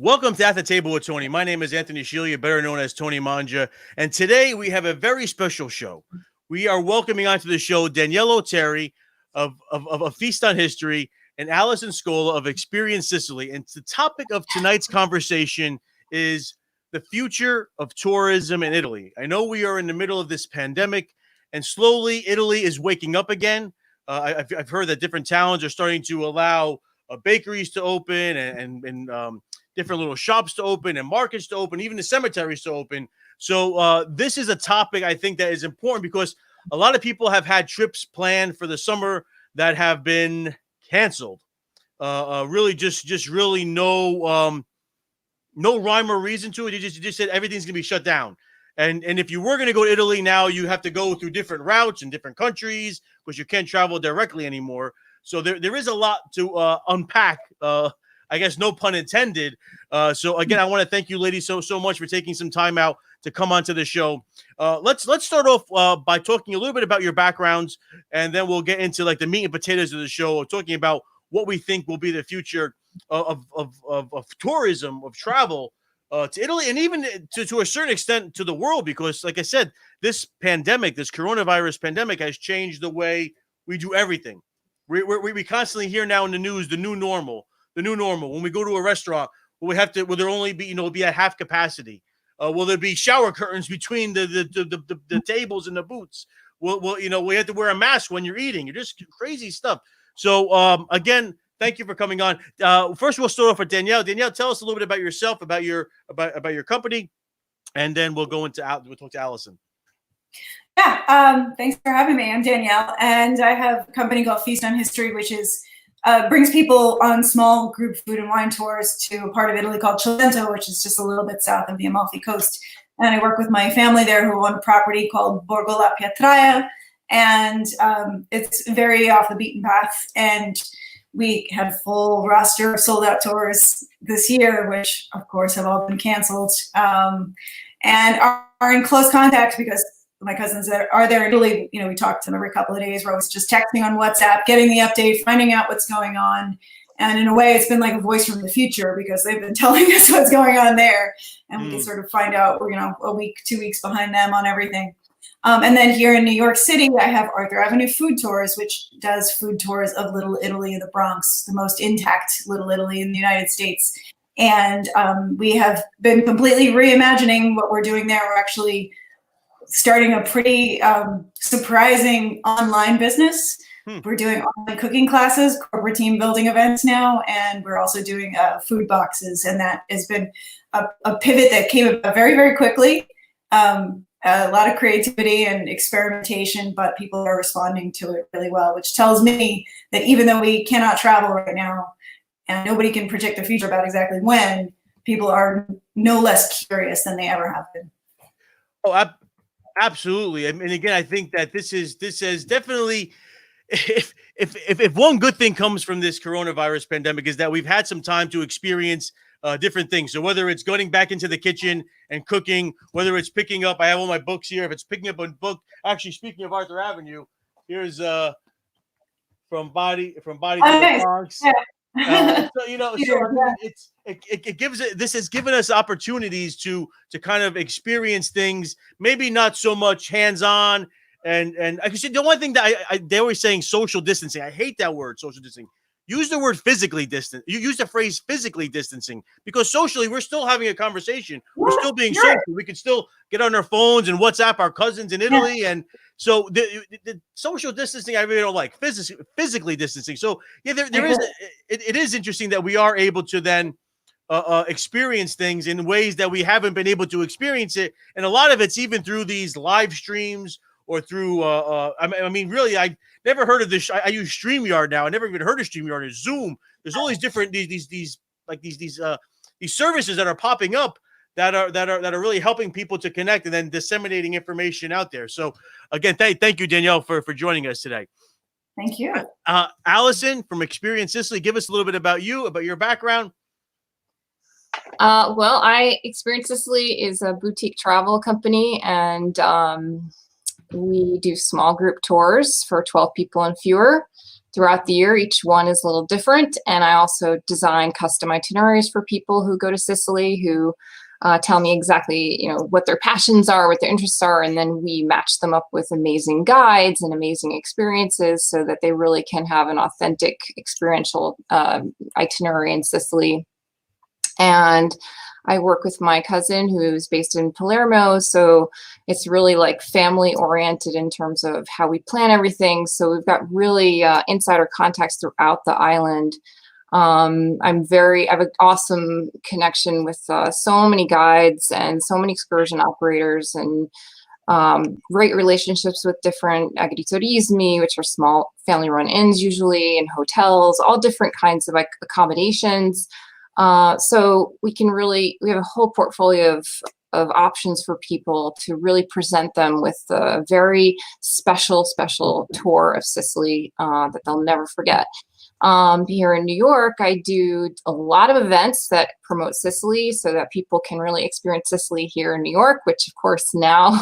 Welcome to At the Table with Tony. My name is Anthony Scillia, better known as Tony Mangia. And today we have a very special show. We are welcoming onto the show Danielle Oteri of A Feast on History and Allison Scola of Experience Sicily. And the topic of tonight's conversation is the future of tourism in Italy. I know we are in the middle of this pandemic, and slowly Italy is waking up again. I've heard that different towns are starting to allow bakeries to open and different little shops to open and markets to open, even the cemeteries to open. So this is a topic I think that is important because a lot of people have had trips planned for the summer that have been canceled. Really, just really no rhyme or reason to it. You just said everything's gonna be shut down. And if you were going to go to Italy now, you have to go through different routes in different countries because you can't travel directly anymore. So there is a lot to unpack. I guess no pun intended. So again, I want to thank you, ladies, so much for taking some time out to come onto the show. Let's start off by talking a little bit about your backgrounds, and then we'll get into like the meat and potatoes of the show, talking about what we think will be the future of tourism, of travel. To Italy, and even to a certain extent to the world, because like I said, this pandemic, this coronavirus pandemic has changed the way we do everything. We constantly hear now in the news, the new normal. When we go to a restaurant, will there only be, be at half capacity? Will there be shower curtains between the tables and the booths? We have to wear a mask when you're eating. You're just crazy stuff. So again, thank you for coming on. First, we'll start off with Danielle. Danielle, tell us a little bit about yourself, about your company, and then we'll talk to Allison. Yeah, thanks for having me. I'm Danielle, and I have a company called Feast on History, which is brings people on small group food and wine tours to a part of Italy called Cilento, which is just a little bit south of the Amalfi Coast. And I work with my family there who own a property called Borgo La Pietraia, and it's very off the beaten path. And we had a full roster of sold out tours this year, which of course have all been canceled, and are in close contact because my cousins that are there in Italy, we talk to them every couple of days. We're always just texting on WhatsApp, getting the update, finding out what's going on. And in a way, it's been like a voice from the future because they've been telling us what's going on there. And we can sort of find out, we're, a week, 2 weeks behind them on everything. And then here in New York City, I have Arthur Avenue Food Tours, which does food tours of Little Italy in the Bronx, the most intact Little Italy in the United States. And we have been completely reimagining what we're doing there. We're actually starting a pretty surprising online business. We're doing online cooking classes, corporate team building events now, and we're also doing food boxes. And that has been a pivot that came about very, very quickly. A lot of creativity and experimentation, but people are responding to it really well, which tells me that even though we cannot travel right now and nobody can predict the future about exactly when, people are no less curious than they ever have been. Oh, absolutely. I mean, again, I think that this is definitely, if one good thing comes from this coronavirus pandemic is that we've had some time to experience different things. So whether it's going back into the kitchen and cooking, whether it's picking up, I have all my books here. If it's picking up a book, actually, speaking of Arthur Avenue, here's from body to the Bronx. Yeah. This has given us opportunities to kind of experience things, maybe not so much hands-on. And I can see the one thing that they're always saying social distancing. I hate that word, social distancing. Use the word physically distant. You use the phrase physically distancing because socially we're still having a conversation. We're still being social. We can still get on our phones and WhatsApp our cousins in Italy. Yeah. And so the social distancing I really don't like. Physically distancing. So yeah, there is. It is interesting that we are able to then experience things in ways that we haven't been able to experience it, and a lot of it's even through these live streams or through. I mean, really, I never heard of this. I use StreamYard now. I never even heard of StreamYard. There's Zoom. There's all these different these services that are popping up that are really helping people to connect and then disseminating information out there. So again, thank you, Danielle, for joining us today. Thank you. Allison from Experience Sicily, give us a little bit about you, about your background. Well, Experience Sicily is a boutique travel company, and we do small group tours for 12 people and fewer. throughout the year. Each one is a little different. And I also design custom itineraries for people who go to Sicily, who tell me exactly, what their passions are, what their interests are, and then we match them up with amazing guides and amazing experiences so that they really can have an authentic experiential itinerary in Sicily. And I work with my cousin who's based in Palermo, so it's really like family oriented in terms of how we plan everything. So we've got really insider contacts throughout the island. I have an awesome connection with so many guides and so many excursion operators, and great relationships with different agriturismi, which are small family-run inns usually, and hotels, all different kinds of accommodations. So we have a whole portfolio of options for people to really present them with a very special tour of Sicily that they'll never forget. Here in New York, I do a lot of events that promote Sicily so that people can really experience Sicily here in New York, which of course now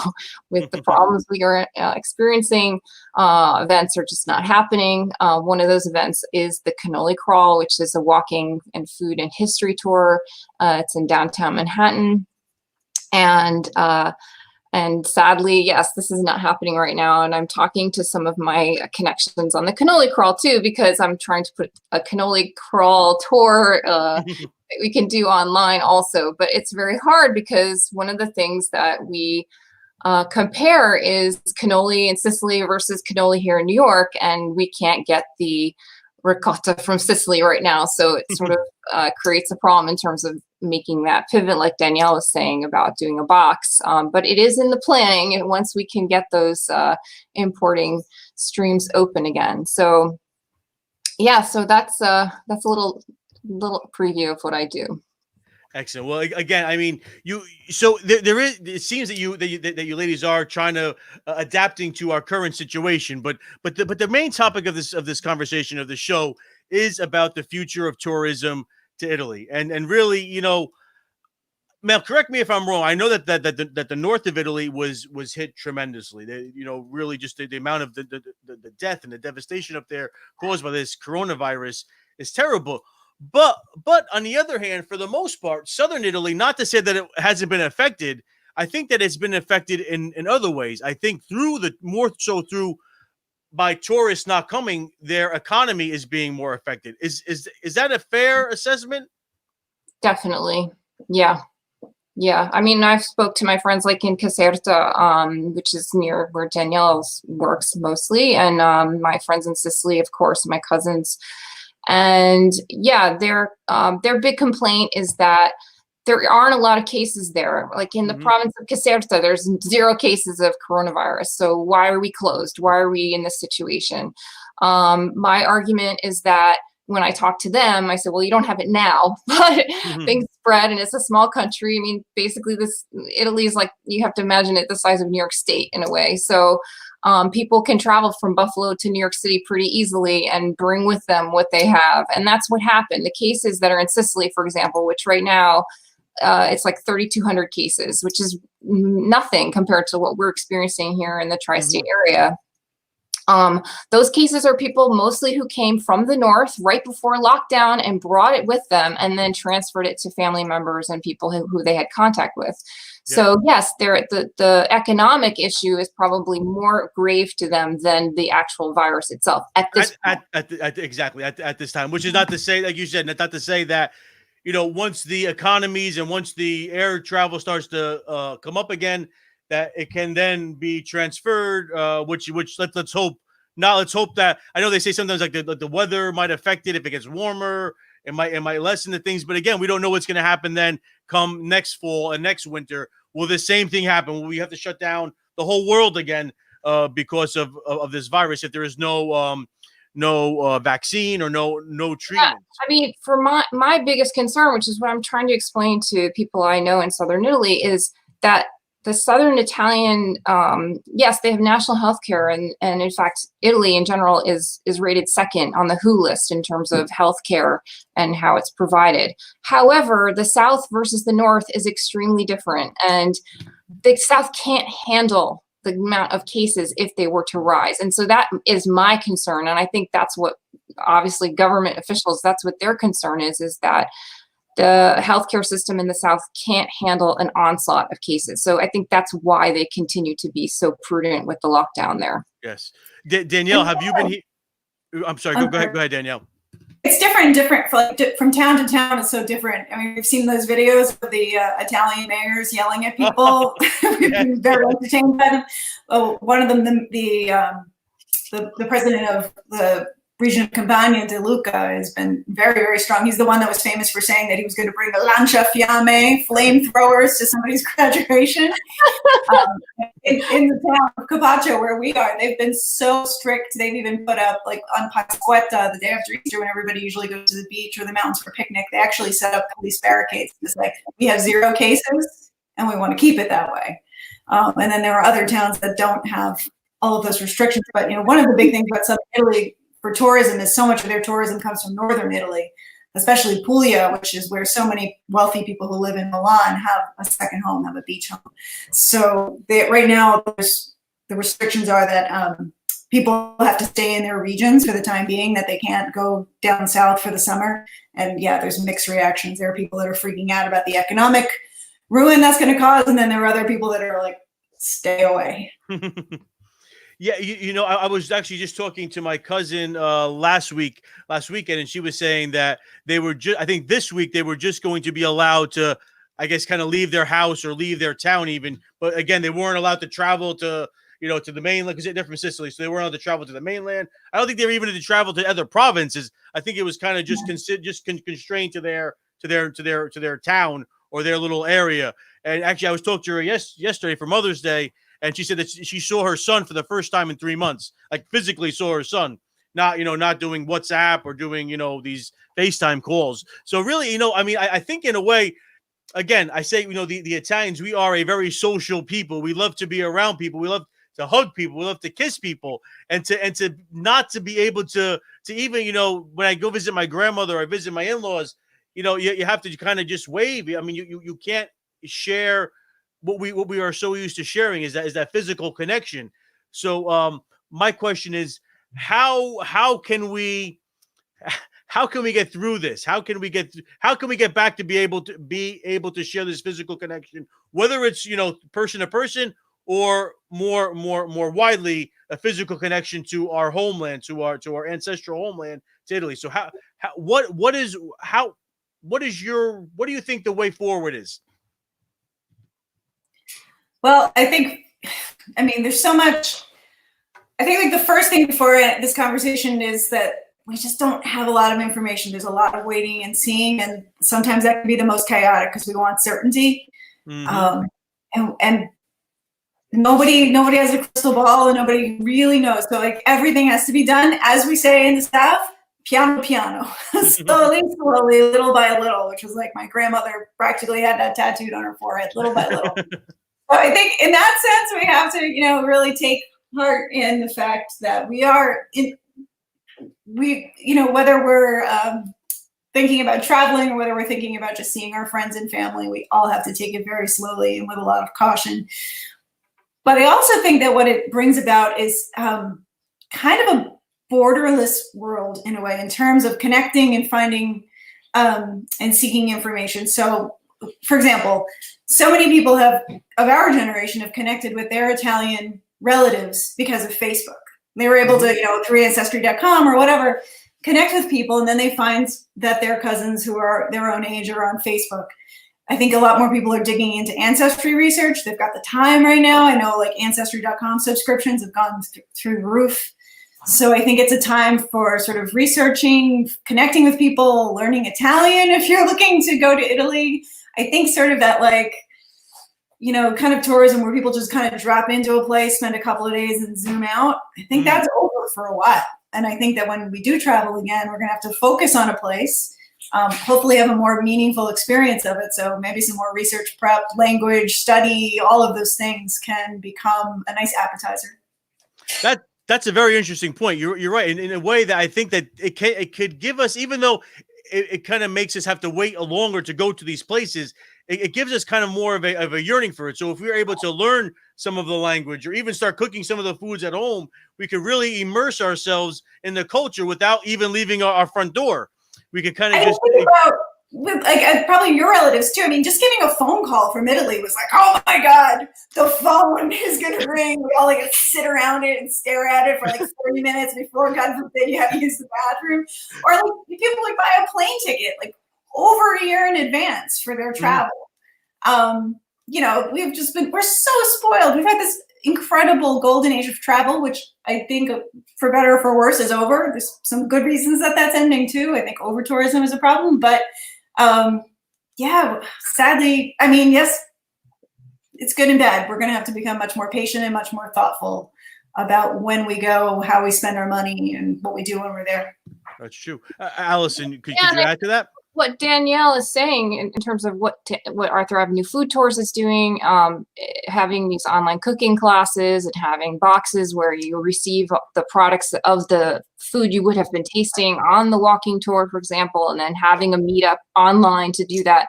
with the problems we are experiencing, events are just not happening. One of those events is the Cannoli Crawl, which is a walking and food and history tour. It's in downtown Manhattan. And sadly, yes, this is not happening right now. And I'm talking to some of my connections on the Cannoli Crawl too, because I'm trying to put a Cannoli Crawl tour that we can do online also. But it's very hard because one of the things that we compare is cannoli in Sicily versus cannoli here in New York, and we can't get the ricotta from Sicily right now. So it sort of creates a problem in terms of making that pivot, like Danielle was saying about doing a box. But it is in the planning, and once we can get those importing streams open again. So yeah, so that's a little preview of what I do. Excellent. Well, again, I mean, there is. It seems that you ladies are trying to adapting to our current situation, but the main topic of this conversation of the show is about the future of tourism to Italy, and really, Mel, correct me if I'm wrong. I know that the north of Italy was hit tremendously. Really just the amount of the death and the devastation up there caused by this coronavirus is terrible. But on the other hand, for the most part, southern Italy, not to say that it hasn't been affected, I think that it's been affected in other ways. I think more so through by tourists not coming, their economy is being more affected. Is that a fair assessment? Definitely. Yeah. I mean, I've spoke to my friends like in Caserta, which is near where Danielle works mostly, and my friends in Sicily, of course, my cousins. And yeah, their big complaint is that there aren't a lot of cases there. Like in the province of Caserta, there's 0 cases of coronavirus. So why are we closed? Why are we in this situation? My argument is that when I talk to them, I said, well, you don't have it now, but things spread and it's a small country. I mean, basically Italy is like, you have to imagine it the size of New York State in a way. So people can travel from Buffalo to New York City pretty easily and bring with them what they have. And that's what happened. The cases that are in Sicily, for example, which right now it's like 3,200 cases, which is nothing compared to what we're experiencing here in the tri-state area. Those cases are people mostly who came from the north right before lockdown and brought it with them and then transferred it to family members and people who they had contact with. Yeah. So yes, the economic issue is probably more grave to them than the actual virus itself at this exactly at this time, which is not to say, like you said, not to say that, once the economies and once the air travel starts to come up again, that it can then be transferred, which let's hope. Now let's hope that, I know they say sometimes like the weather might affect it. If it gets warmer, it might lessen the things. But again, we don't know what's going to happen then come next fall and next winter. Will the same thing happen? Will we have to shut down the whole world again because of this virus if there is no vaccine or no treatment? Yeah, I mean, for my biggest concern, which is what I'm trying to explain to people I know in southern Italy, is that the southern Italian, yes, they have national health care, and in fact, Italy in general is rated second on the WHO list in terms of health care and how it's provided. However, the South versus the North is extremely different, and the South can't handle the amount of cases if they were to rise. And so that is my concern. And I think that's what obviously government officials, that's what their concern is that the healthcare system in the South can't handle an onslaught of cases. So I think that's why they continue to be so prudent with the lockdown there. Yes. Danielle, have you been here? I'm sorry. Go ahead, Danielle. It's different from town to town. It's so different. I mean, we've seen those videos of the Italian mayors yelling at people. We've been very entertained by them. Oh, one of them, the president of the region of Campania, De Luca, has been very, very strong. He's the one that was famous for saying that he was going to bring the lancia fiamme, flamethrowers, to somebody's graduation. In the town of Capaccio, where we are, they've been so strict. They've even put up, like on Pasquetta, the day after Easter, when everybody usually goes to the beach or the mountains for a picnic, they actually set up police barricades. It's like, we have 0 cases, and we want to keep it that way. And then there are other towns that don't have all of those restrictions. But, one of the big things about Southern Italy for tourism is so much of their tourism comes from northern Italy, especially Puglia, which is where so many wealthy people who live in Milan have a second home, have a beach home. So right now, the restrictions are that people have to stay in their regions for the time being, that they can't go down south for the summer. And yeah, there's mixed reactions. There are people that are freaking out about the economic ruin that's going to cause, and then there are other people that are like, stay away. Yeah, I was actually just talking to my cousin last weekend, and she was saying that they were I think this week they were just going to be allowed to, I guess, kind of leave their house or leave their town even. But again, they weren't allowed to travel to, to the mainland, because they're from Sicily, so they weren't allowed to travel to the mainland. I don't think they were even to travel to other provinces. I think it was kind of just constrained to their town or their little area. And actually, I was talking to her yesterday for Mother's Day. And she said that she saw her son for the first time in 3 months, like physically saw her son, not doing WhatsApp or doing, these FaceTime calls. So really, I think in a way, again, I say, the Italians, we are a very social people. We love to be around people. We love to hug people. We love to kiss people, and to not to be able to even, when I go visit my grandmother or I visit my in-laws, you have to kind of just wave. I mean, you can't share what we are so used to sharing, is that physical connection. So my question is, how can we get through this? How can we get back to be able to share this physical connection, whether it's person to person or more widely a physical connection to our homeland, to our ancestral homeland, to Italy. So what do you think the way forward is? Well, there's so much. I think like the first thing before this conversation is that we just don't have a lot of information. There's a lot of waiting and seeing, and sometimes that can be the most chaotic because we want certainty. Mm-hmm. And nobody has a crystal ball, and nobody really knows. So like everything has to be done, as we say in the staff, piano piano, slowly, little by little, which was like my grandmother practically had that tattooed on her forehead, little by little. So I think in that sense, we have to, really take heart in the fact that whether we're thinking about traveling or whether we're thinking about just seeing our friends and family, we all have to take it very slowly and with a lot of caution. But I also think that what it brings about is kind of a borderless world in a way, in terms of connecting and finding and seeking information. So, for example, so many people of our generation have connected with their Italian relatives because of Facebook. They were able to, through Ancestry.com or whatever, connect with people, and then they find that their cousins who are their own age are on Facebook. I think a lot more people are digging into Ancestry research. They've got the time right now. I know like Ancestry.com subscriptions have gone through the roof. So I think it's a time for sort of researching, connecting with people, learning Italian if you're looking to go to Italy. I think sort of that kind of tourism where people just kind of drop into a place, spend a couple of days and zoom out. I think that's over for a while. And I think that when we do travel again, we're going to have to focus on a place, hopefully have a more meaningful experience of it. So maybe some more research prep, language, study, all of those things can become a nice appetizer. That's a very interesting point. You're right. In a way that I think that it could give us, even though it kind of makes us have to wait longer to go to these places, it gives us kind of more of a yearning for it. So if we were able to learn some of the language or even start cooking some of the foods at home, we could really immerse ourselves in the culture without even leaving our front door. We could kind of just think about with probably your relatives too. I mean, just getting a phone call from Italy was like, oh my God, the phone is gonna ring. We all like sit around it and stare at it for like 30 minutes before, God forbid, you have to use the bathroom. Or like people would buy a plane ticket like over a year in advance for their travel. You know, we're so spoiled. We've had this incredible golden age of travel, which I think for better or for worse is over. There's some good reasons that that's ending too. I think over tourism is a problem, but yeah, sadly, I mean, yes, it's good and bad. We're going to have to become much more patient and much more thoughtful about when we go, how we spend our money, and what we do when we're there. That's true. Allison, could you add to that? What Danielle is saying in terms of what Arthur Avenue Food Tours is doing, having these online cooking classes and having boxes where you receive the products of the food you would have been tasting on the walking tour, for example, and then having a meetup online to do that.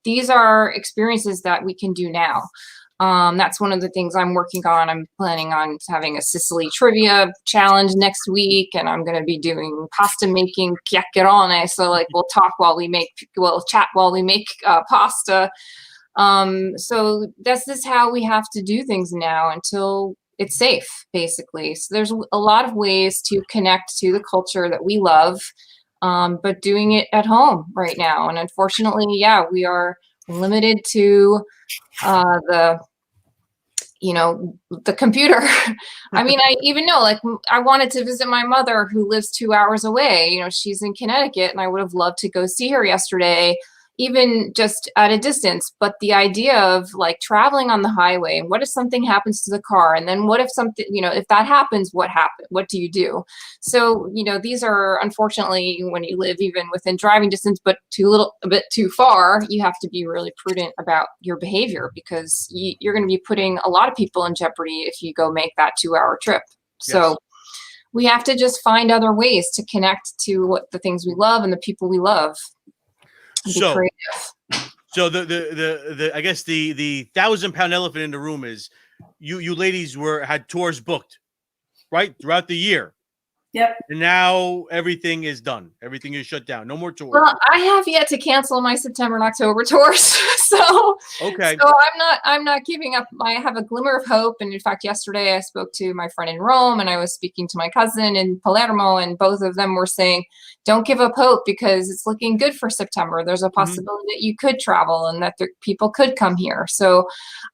These are experiences that we can do now. That's one of the things I'm working on. I'm planning on having a Sicily trivia challenge next week, and I'm going to be doing pasta making chiacchierone. So like we'll chat while we make pasta. So this is how we have to do things now until it's safe, basically. So there's a lot of ways to connect to the culture that we love, but doing it at home right now. And unfortunately, yeah, we are limited to the computer. I mean, I even know, like, I wanted to visit my mother who lives 2 hours away. You know, she's in Connecticut, and I would have loved to go see her yesterday, even just at a distance. But the idea of like traveling on the highway, and what if something happens to the car? And then what if something, if that happens, what happens? What do you do? So, these are, unfortunately, when you live even within driving distance, but a bit too far, you have to be really prudent about your behavior, because you're going to be putting a lot of people in jeopardy if you go make that 2-hour trip. So yes. We have to just find other ways to connect to the things we love and the people we love. So the I guess the 1,000-pound elephant in the room is you ladies had tours booked, right, throughout the year. Yep. And now everything is done. Everything is shut down. No more tours. Well, I have yet to cancel my September and October tours. So okay. So I'm not giving up. I have a glimmer of hope. And in fact, yesterday I spoke to my friend in Rome, and I was speaking to my cousin in Palermo, and both of them were saying, don't give up hope, because it's looking good for September. There's a possibility that you could travel and that people could come here. So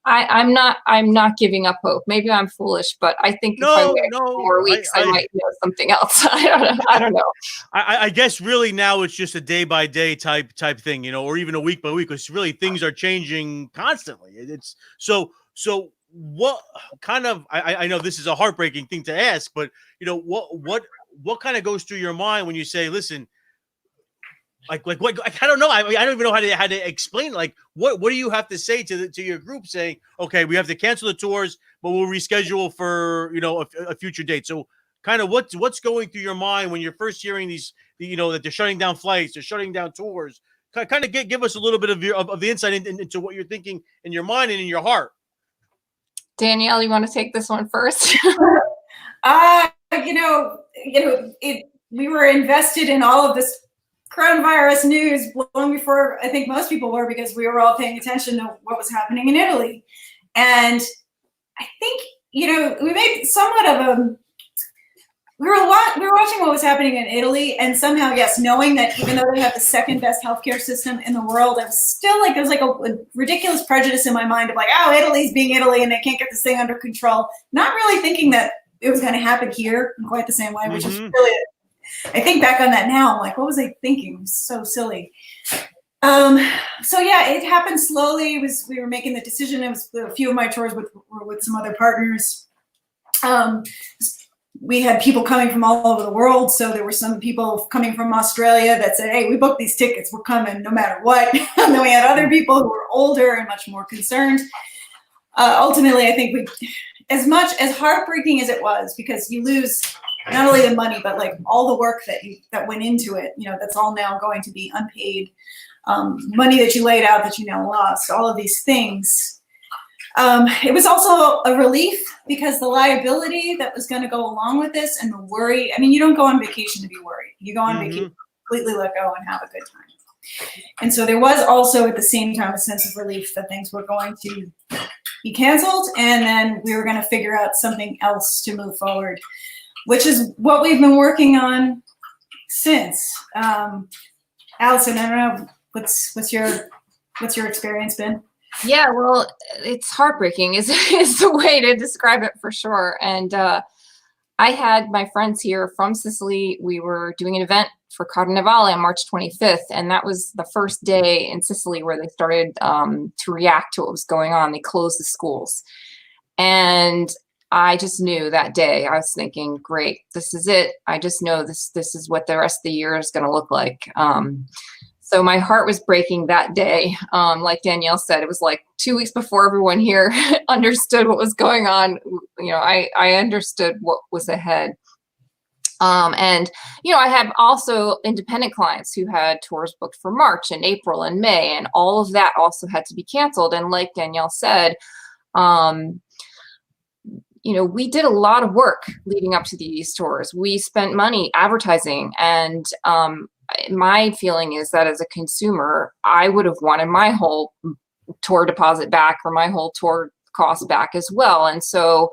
I'm not giving up hope. Maybe I'm foolish, but I think if I wait 4 more weeks, I might know something else. I don't know. I guess really now it's just a day by day type thing, or even a week by week, because really things are changing constantly. It's so what kind of, I know this is a heartbreaking thing to ask, but what kind of goes through your mind when you say, listen, like what, I don't know. I don't even know how to explain. Like, what do you have to say to your group saying, okay, we have to cancel the tours, but we'll reschedule for, a future date. So kind of what's going through your mind when you're first hearing these, that they're shutting down flights, they're shutting down tours. Kind of give us a little bit of the insight into what you're thinking in your mind and in your heart. Danielle, you want to take this one first? We were invested in all of this coronavirus news long before I think most people were, because we were all paying attention to what was happening in Italy. And I think, we made somewhat of we were watching what was happening in Italy, and somehow, yes, knowing that even though they have the second best healthcare system in the world, I was still like, there's like a ridiculous prejudice in my mind of like, oh, Italy's being Italy and they can't get this thing under control. Not really thinking that it was going to happen here in quite the same way, which is really, I think back on that now, I'm like, what was I thinking? It was so silly. So yeah, it happened slowly. We were making the decision. It was a few of my tours were with some other partners. We had people coming from all over the world. So there were some people coming from Australia that said, hey, we booked these tickets, we're coming no matter what. And then we had other people who were older and much more concerned. Ultimately, I think as much as heartbreaking as it was, because you lose not only the money, but like all the work that went into it, that's all now going to be unpaid. money that you laid out that you now lost, all of these things. It was also a relief because the liability that was going to go along with this and the worry, I mean, you don't go on vacation to be worried. You go on vacation to completely let go and have a good time. And so there was also at the same time a sense of relief that things were going to be canceled, and then we were going to figure out something else to move forward, which is what we've been working on since. Allison, I don't know, what's your experience been? Yeah, well, it's heartbreaking is the way to describe it for sure. And I had my friends here from Sicily. We were doing an event for Carnevale on March 25th, and that was the first day in Sicily where they started to react to what was going on. They closed the schools. And I just knew that day, I was thinking, great, this is it. I just know this is what the rest of the year is going to look like. So my heart was breaking that day. Like Danielle said, it was like 2 weeks before everyone here understood what was going on. You know, I understood what was ahead. And, you know, I have also independent clients who had tours booked for March and April and May, and all of that also had to be canceled. And like Danielle said, you know, we did a lot of work leading up to these tours. We spent money advertising, and my feeling is that as a consumer, I would have wanted my whole tour deposit back or my whole tour cost back as well. And so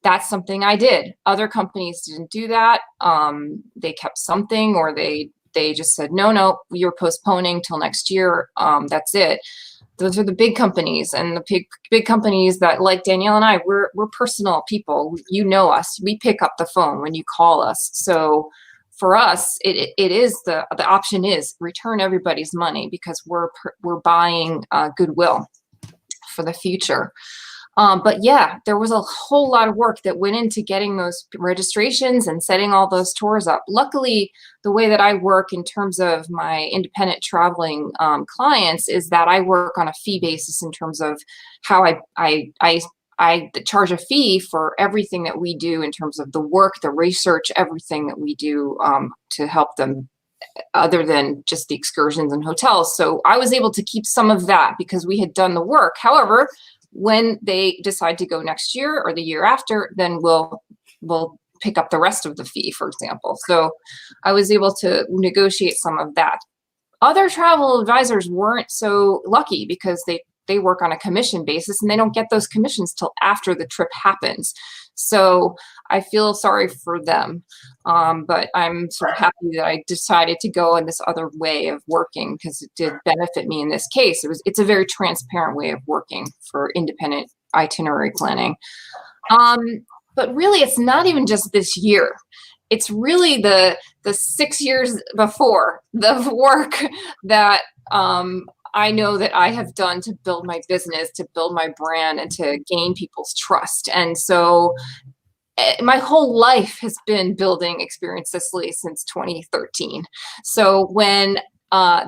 that's something I did. Other companies didn't do that. They kept something, or they just said, no, you're postponing till next year. That's it. Those are the big companies, and the big companies that, like Danielle and I, we're personal people. You know us. We pick up the phone when you call us. So for us, it is the option is return everybody's money, because we're buying goodwill for the future. But yeah, there was a whole lot of work that went into getting those registrations and setting all those tours up. Luckily, the way that I work in terms of my independent traveling clients is that I work on a fee basis in terms of how I charge a fee for everything that we do in terms of the work, the research, everything that we do to help them, other than just the excursions and hotels. So I was able to keep some of that because we had done the work. However, when they decide to go next year or the year after, then we'll pick up the rest of the fee, for example. So I was able to negotiate some of that. Other travel advisors weren't so lucky because they work on a commission basis, and they don't get those commissions till after the trip happens. So I feel sorry for them. But I'm sort of happy that I decided to go in this other way of working, because it did benefit me in this case. It's a very transparent way of working for independent itinerary planning. But really, it's not even just this year. It's really the 6 years before, the work that I know that I have done to build my business, to build my brand, and to gain people's trust. And so my whole life has been building Experience Sicily since 2013. So when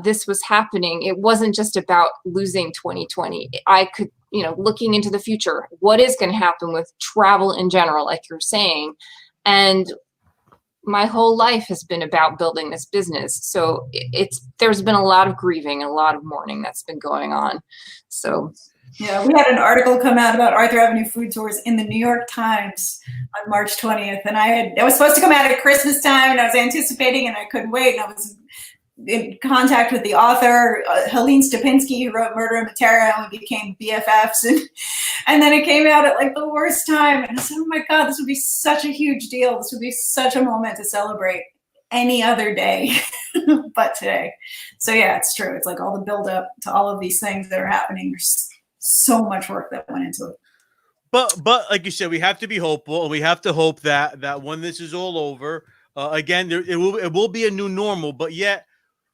this was happening, it wasn't just about losing 2020. I could, looking into the future, what is going to happen with travel in general, like you're saying. And my whole life has been about building this business. So there's been a lot of grieving and a lot of mourning that's been going on. So yeah, we had an article come out about Arthur Avenue food tours in the New York Times on March 20th. And it was supposed to come out at Christmas time, and I was anticipating, and I couldn't wait. And I was in contact with the author, Helene Stupinski, who wrote Murder in Matera, and we became BFFs. And then it came out at like the worst time. And I said, oh my God, this would be such a huge deal. This would be such a moment to celebrate any other day but today. So yeah, it's true. It's like all the build up to all of these things that are happening. There's so much work that went into it. But like you said, we have to be hopeful, and we have to hope that when this is all over, again, it will be a new normal, but yet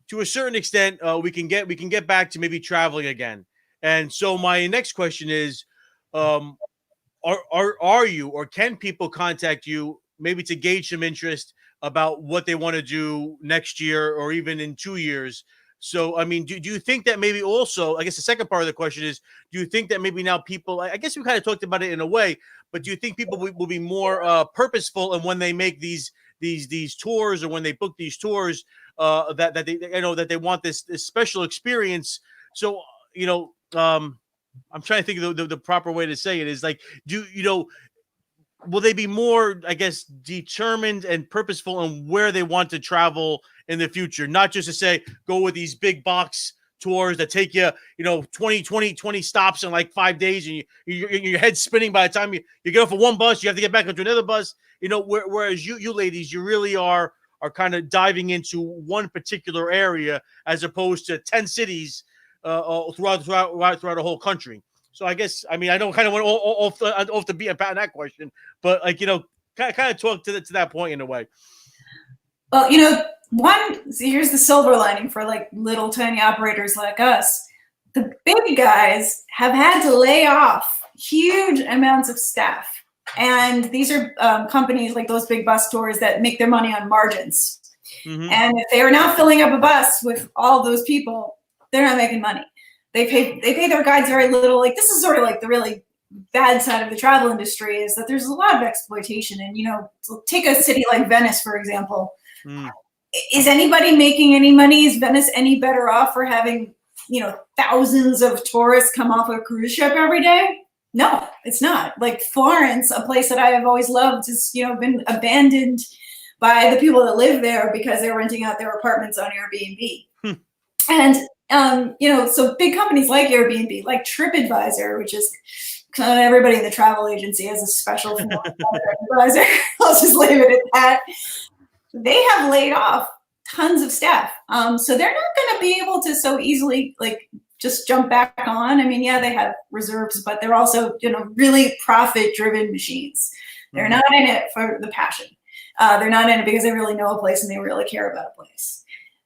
to a certain extent, we can get back to maybe traveling again. And so my next question is, are you, or can people contact you maybe to gauge some interest about what they want to do next year or even in 2 years? So, I mean, do you think that maybe also, I guess the second part of the question is, do you think that maybe now people, I guess we kind of talked about it in a way, but do you think people will be more purposeful, and when they make these tours, or when they book these tours, that they that they want this special experience. So I'm trying to think of the proper way to say it is like, will they be more, I guess, determined and purposeful in where they want to travel in the future? Not just to say, go with these big box tours that take you, 20 stops in like 5 days, and your head's spinning by the time you get off of one bus, you have to get back onto another bus, whereas you ladies, you really are kind of diving into one particular area as opposed to 10 cities throughout the whole country. So I guess, I don't kind of went off the beaten path in that question, but kind of talk to that point in a way. Well, here's the silver lining for like little tiny operators like us. The big guys have had to lay off huge amounts of staff. And these are companies like those big bus tours that make their money on margins. Mm-hmm. And if they are now filling up a bus with all those people, they're not making money. They pay their guides very little. Like, this is sort of like the really bad side of the travel industry, is that there's a lot of exploitation. And, take a city like Venice, for example. Is anybody making any money? Is Venice any better off for having, thousands of tourists come off a cruise ship every day? No, it's not. Like Florence, a place that I have always loved, has, been abandoned by the people that live there because they're renting out their apartments on Airbnb. And, so big companies like Airbnb, like TripAdvisor, which is kind of everybody in the travel agency has a special for TripAdvisor. I'll just leave it at that. They have laid off tons of staff. So they're not going to be able to so easily just jump back on. They have reserves, but they're also, really profit-driven machines. They're not in it for the passion. They're not in it because they really know a place and they really care about a place.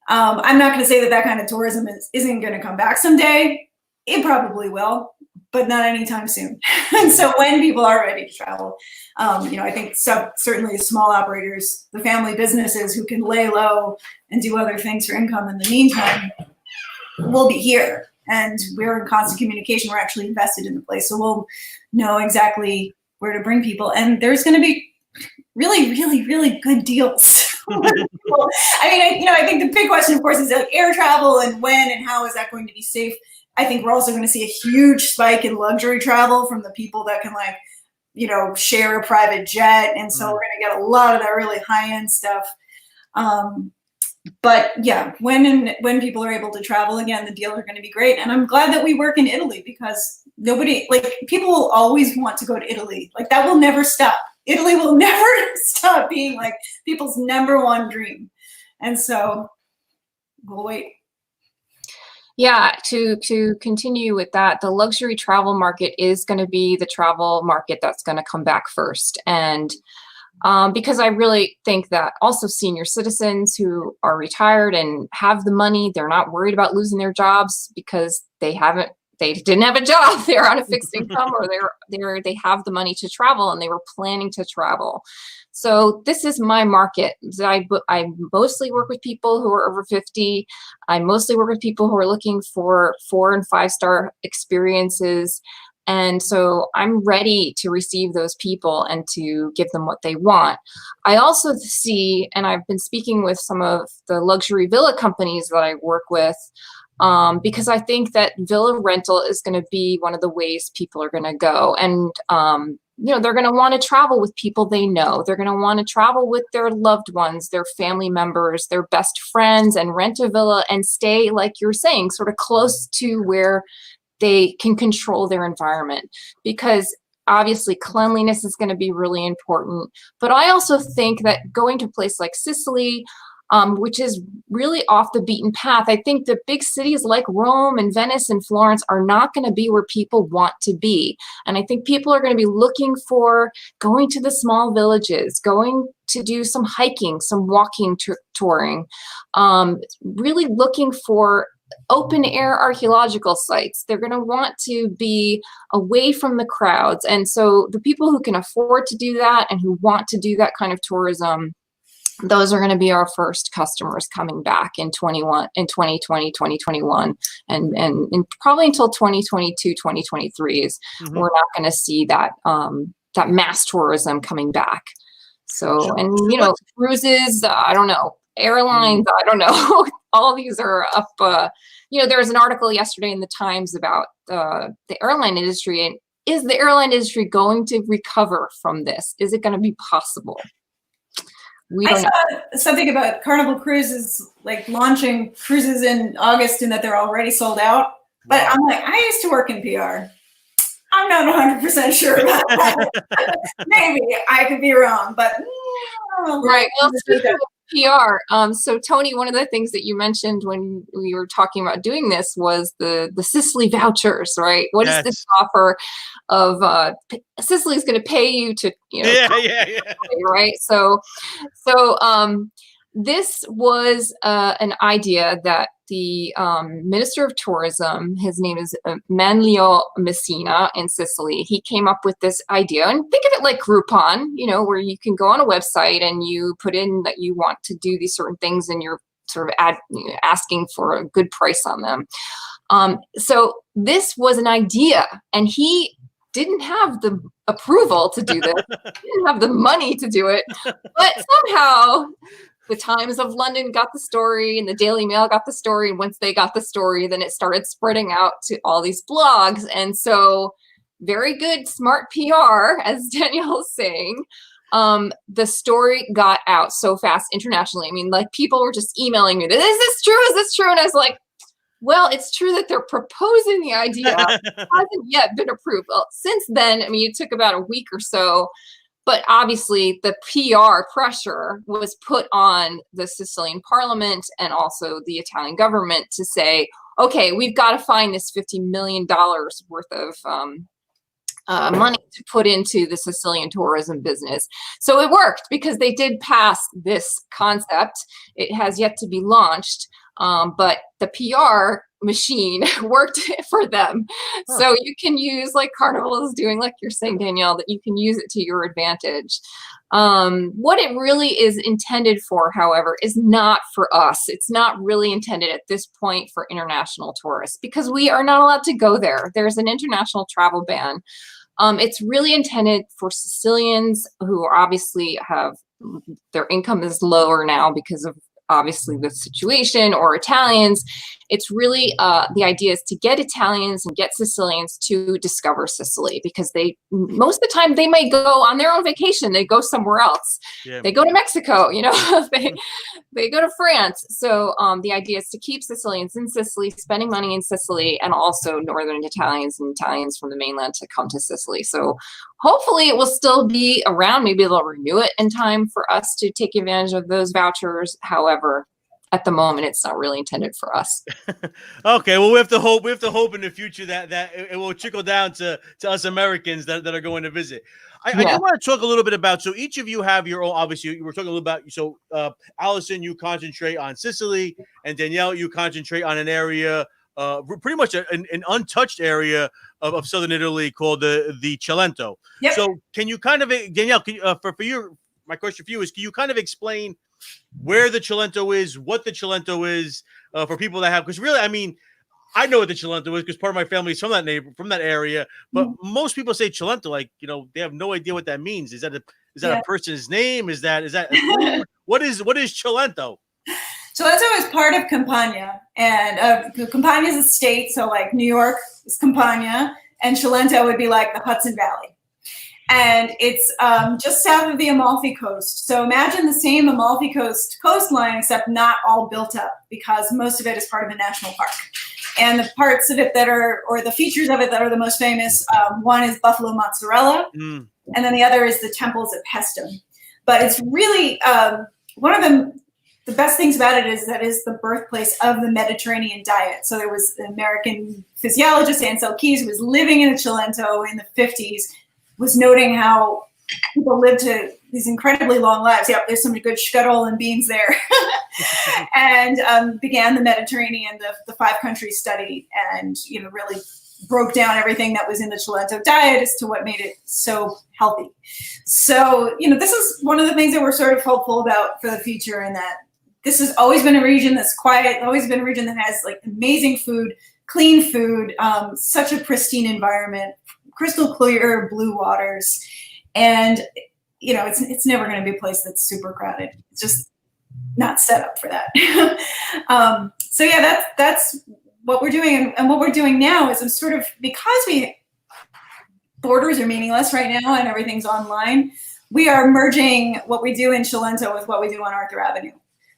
I'm not going to say that kind of tourism isn't going to come back someday. It probably will, but not anytime soon. And so when people are ready to travel, I think certainly small operators, the family businesses who can lay low and do other things for income in the meantime, will be here. And we're in constant communication. We're actually invested in the place. So we'll know exactly where to bring people. And there's going to be really, really, really good deals. I think the big question, of course, is like air travel and when and how is that going to be safe? I think we're also going to see a huge spike in luxury travel from the people that can share a private jet. And so we're going to get a lot of that really high-end stuff. But yeah, when people are able to travel again, the deals are going to be great. And I'm glad that we work in Italy, because people will always want to go to Italy. That will never stop. Italy will never stop being people's number one dream. And so we'll wait. Yeah, to continue with that, the luxury travel market is going to be the travel market that's going to come back first. And because I really think that also senior citizens who are retired and have the money, they're not worried about losing their jobs because they didn't have a job. They're on a fixed income, or they have the money to travel and they were planning to travel. So this is my market. I mostly work with people who are over 50. I mostly work with people who are looking for 4- and 5-star experiences. And so I'm ready to receive those people and to give them what they want. I also see, and I've been speaking with some of the luxury villa companies that I work with, because I think that villa rental is going to be one of the ways people are going to go. And, they're going to want to travel with people they know. They're going to want to travel with their loved ones, their family members, their best friends, and rent a villa and stay, like you're saying, sort of close to where they can control their environment, because obviously cleanliness is going to be really important. But I also think that going to a place like Sicily, which is really off the beaten path, I think the big cities like Rome and Venice and Florence are not going to be where people want to be. And I think people are going to be looking for going to the small villages, going to do some hiking, some walking, touring, really looking for open air archaeological sites. They're going to want to be away from the crowds. And so the people who can afford to do that and who want to do that kind of tourism, those are going to be our first customers coming back in 2020, 2021, and probably until 2022, 2023 is we're not going to see that that mass tourism coming back. So, and cruises, I don't know. airlines, I don't know. All these are up. There was an article yesterday in the Times about the airline industry, and is the airline industry going to recover from this? Is it going to be possible? We don't know. I saw something about Carnival Cruises like launching cruises in August and that they're already sold out. But Wow. I'm like, I used to work in PR. I'm not 100% sure about that. Maybe I could be wrong, but right. Well, speaking of PR, so Tony, one of the things that you mentioned when we were talking about doing this was the Sicily vouchers, right? What is this offer of Sicily is going to pay you to, yeah. Right? So this was an idea that the Minister of Tourism, his name is Mangia Messina in Sicily, he came up with this idea. And think of it like Groupon, where you can go on a website and you put in that you want to do these certain things and you're sort of asking for a good price on them. So this was an idea, and he didn't have the approval to do this, didn't have the money to do it, but somehow the Times of London got the story and the Daily Mail got the story. And once they got the story, then it started spreading out to all these blogs. And so very good, smart PR, as Danielle is saying. The story got out so fast internationally. I mean, like people were just emailing me, is this true? Is this true? And I was like, well, it's true that they're proposing the idea. It hasn't yet been approved. Well, since then, I mean, it took about a week or so. But obviously, the PR pressure was put on the Sicilian parliament and also the Italian government to say, okay, we've got to find this $50 million worth of money to put into the Sicilian tourism business. So it worked because they did pass this concept. It has yet to be launched, but the PR machine worked for them. Huh. So you can use, like Carnival is doing, like you're saying, Danielle, that you can use it to your advantage. What it really is intended for, however, is not for us. It's not really intended at this point for international tourists because we are not allowed to go there. There's an international travel ban. It's really intended for Sicilians who obviously have, their income is lower now because of obviously the situation, or Italians. It's really the idea is to get Italians and get Sicilians to discover Sicily, because they, most of the time, they may go on their own vacation. They go somewhere else. Yeah. They go to Mexico, they go to France. So the idea is to keep Sicilians in Sicily, spending money in Sicily, and also Northern Italians and Italians from the mainland to come to Sicily. So hopefully it will still be around. Maybe they'll renew it in time for us to take advantage of those vouchers. However, at the moment, it's not really intended for us. Okay, well, we have to hope. We have to hope in the future that it will trickle down to us Americans that are going to visit. I do want to talk a little bit about. So each of you have your own. Obviously, you were talking a little about. So Allison, you concentrate on Sicily, and Danielle, you concentrate on an area, pretty much an untouched area of southern Italy called the Cilento. Yep. So can you kind of, Danielle, for you, my question for you is, can you kind of explain where the Cilento is, what the Cilento is, for people that have, because really, I mean, I know what the Cilento is because part of my family is from that area, but most people say Cilento, like, they have no idea what that means. Is that a person's name? Is that what is Cilento? Cilento is part of Campania, and Campania is a state, so like New York is Campania, and Cilento would be like the Hudson Valley. And it's just south of the Amalfi Coast. So imagine the same Amalfi Coast coastline, except not all built up, because most of it is part of a national park. And the parts of it that are, or the features of it that are the most famous, one is buffalo mozzarella, and then the other is the temples at Pestum. But it's really, one of the best things about it is that it's the birthplace of the Mediterranean diet. So there was an American physiologist, Ansel Keys, who was living in the Cilento in the 50s, was noting how people lived to these incredibly long lives. Yep, there's some good scuttle and beans there. And began the Mediterranean, the 5-country study, and really broke down everything that was in the Cilento diet as to what made it so healthy. So, this is one of the things that we're sort of hopeful about for the future, in that this has always been a region that's quiet, always been a region that has like amazing food, clean food, such a pristine environment, crystal clear blue waters, and it's never going to be a place that's super crowded. It's just not set up for that. So yeah, that's what we're doing. And what we're doing now is I'm sort of, because borders are meaningless right now and everything's online, we are merging what we do in Cilento with what we do on Arthur Avenue.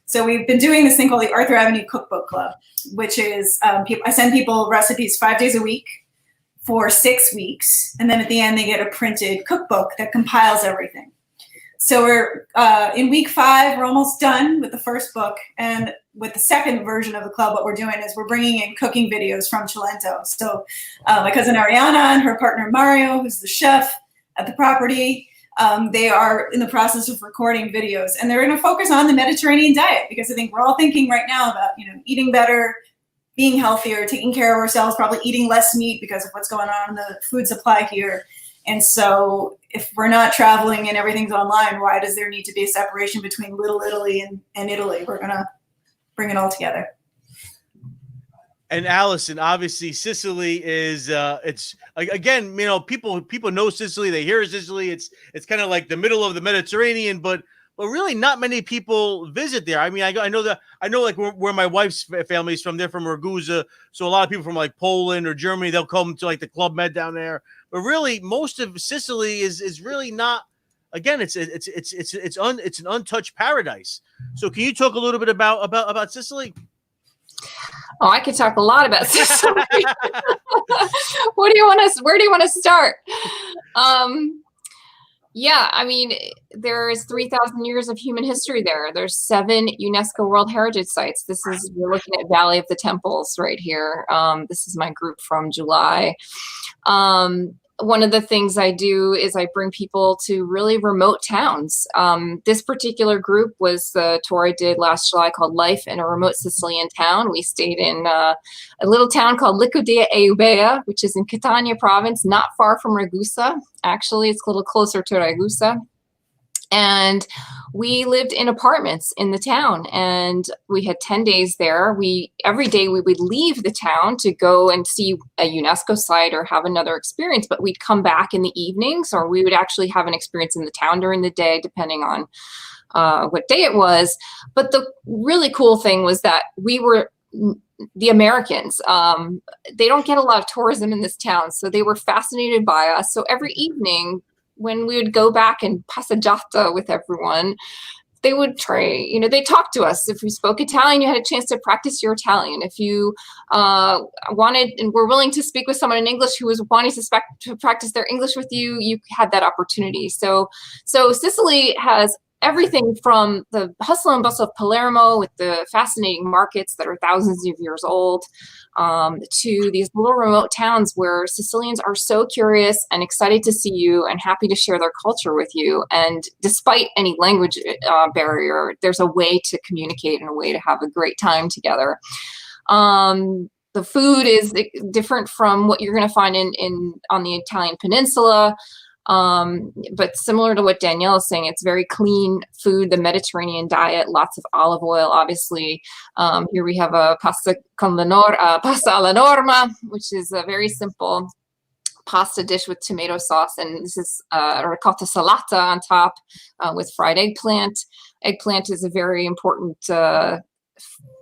So we've been doing this thing called the Arthur Avenue Cookbook Club, which is, I send people recipes 5 days a week for 6 weeks. And then at the end, they get a printed cookbook that compiles everything. So we're in week 5, we're almost done with the first book. And with the second version of the club, what we're doing is we're bringing in cooking videos from Cilento. So my cousin Ariana and her partner Mario, who's the chef at the property, they are in the process of recording videos. And they're going to focus on the Mediterranean diet, because I think we're all thinking right now about, eating better, being healthier, taking care of ourselves, probably eating less meat because of what's going on in the food supply here. And so if we're not traveling and everything's online, why does there need to be a separation between Little Italy and Italy? We're going to bring it all together. And Allison, obviously Sicily is it's again, people know Sicily, they hear Sicily. It's kind of like the middle of the Mediterranean, but really not many people visit there. I mean, I know like where my wife's family is from. They're from Ragusa, so a lot of people from like Poland or Germany, they'll come to like the Club Med down there. But really, most of Sicily is really not. Again, it's an untouched paradise. So, can you talk a little bit about Sicily? Oh, I could talk a lot about Sicily. Where do you want to start? Yeah, I mean, there's 3,000 years of human history there. There's 7 UNESCO World Heritage Sites. We're looking at Valley of the Temples right here. This is my group from July. One of the things I do is I bring people to really remote towns. This particular group was the tour I did last July called Life in a Remote Sicilian Town. We stayed in a little town called Licodia Eubea, which is in Catania province, not far from Ragusa. Actually, it's a little closer to Ragusa. And we lived in apartments in the town, and we had 10 days there. Every day we would leave the town to go and see a UNESCO site or have another experience, but we'd come back in the evenings, or we would actually have an experience in the town during the day, depending on what day it was. But the really cool thing was that we were the Americans. They don't get a lot of tourism in this town, so they were fascinated by us. So every evening, when we would go back and passeggiata with everyone, they would try, they talked to us. If we spoke Italian, you had a chance to practice your Italian. If you wanted and were willing to speak with someone in English who was wanting to practice their English with you, you had that opportunity. So Sicily has everything from the hustle and bustle of Palermo with the fascinating markets that are thousands of years old, to these little remote towns where Sicilians are so curious and excited to see you and happy to share their culture with you. And despite any language barrier, there's a way to communicate and a way to have a great time together. The food is different from what you're going to find on the Italian peninsula. But similar to what Danielle is saying, it's very clean food, the Mediterranean diet, lots of olive oil, obviously. Here we have a pasta alla norma, which is a very simple pasta dish with tomato sauce. And this is ricotta salata on top with fried eggplant. Eggplant is a very important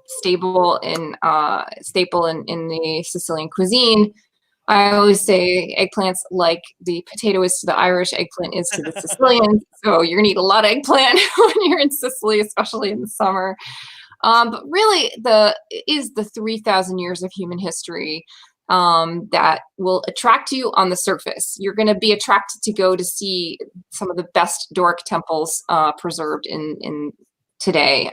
staple in the Sicilian cuisine. I always say eggplant's like the potato is to the Irish, eggplant is to the Sicilians. So you're gonna eat a lot of eggplant when you're in Sicily, especially in the summer. But really, it is the 3,000 years of human history that will attract you on the surface. You're going to be attracted to go to see some of the best Doric temples preserved in today.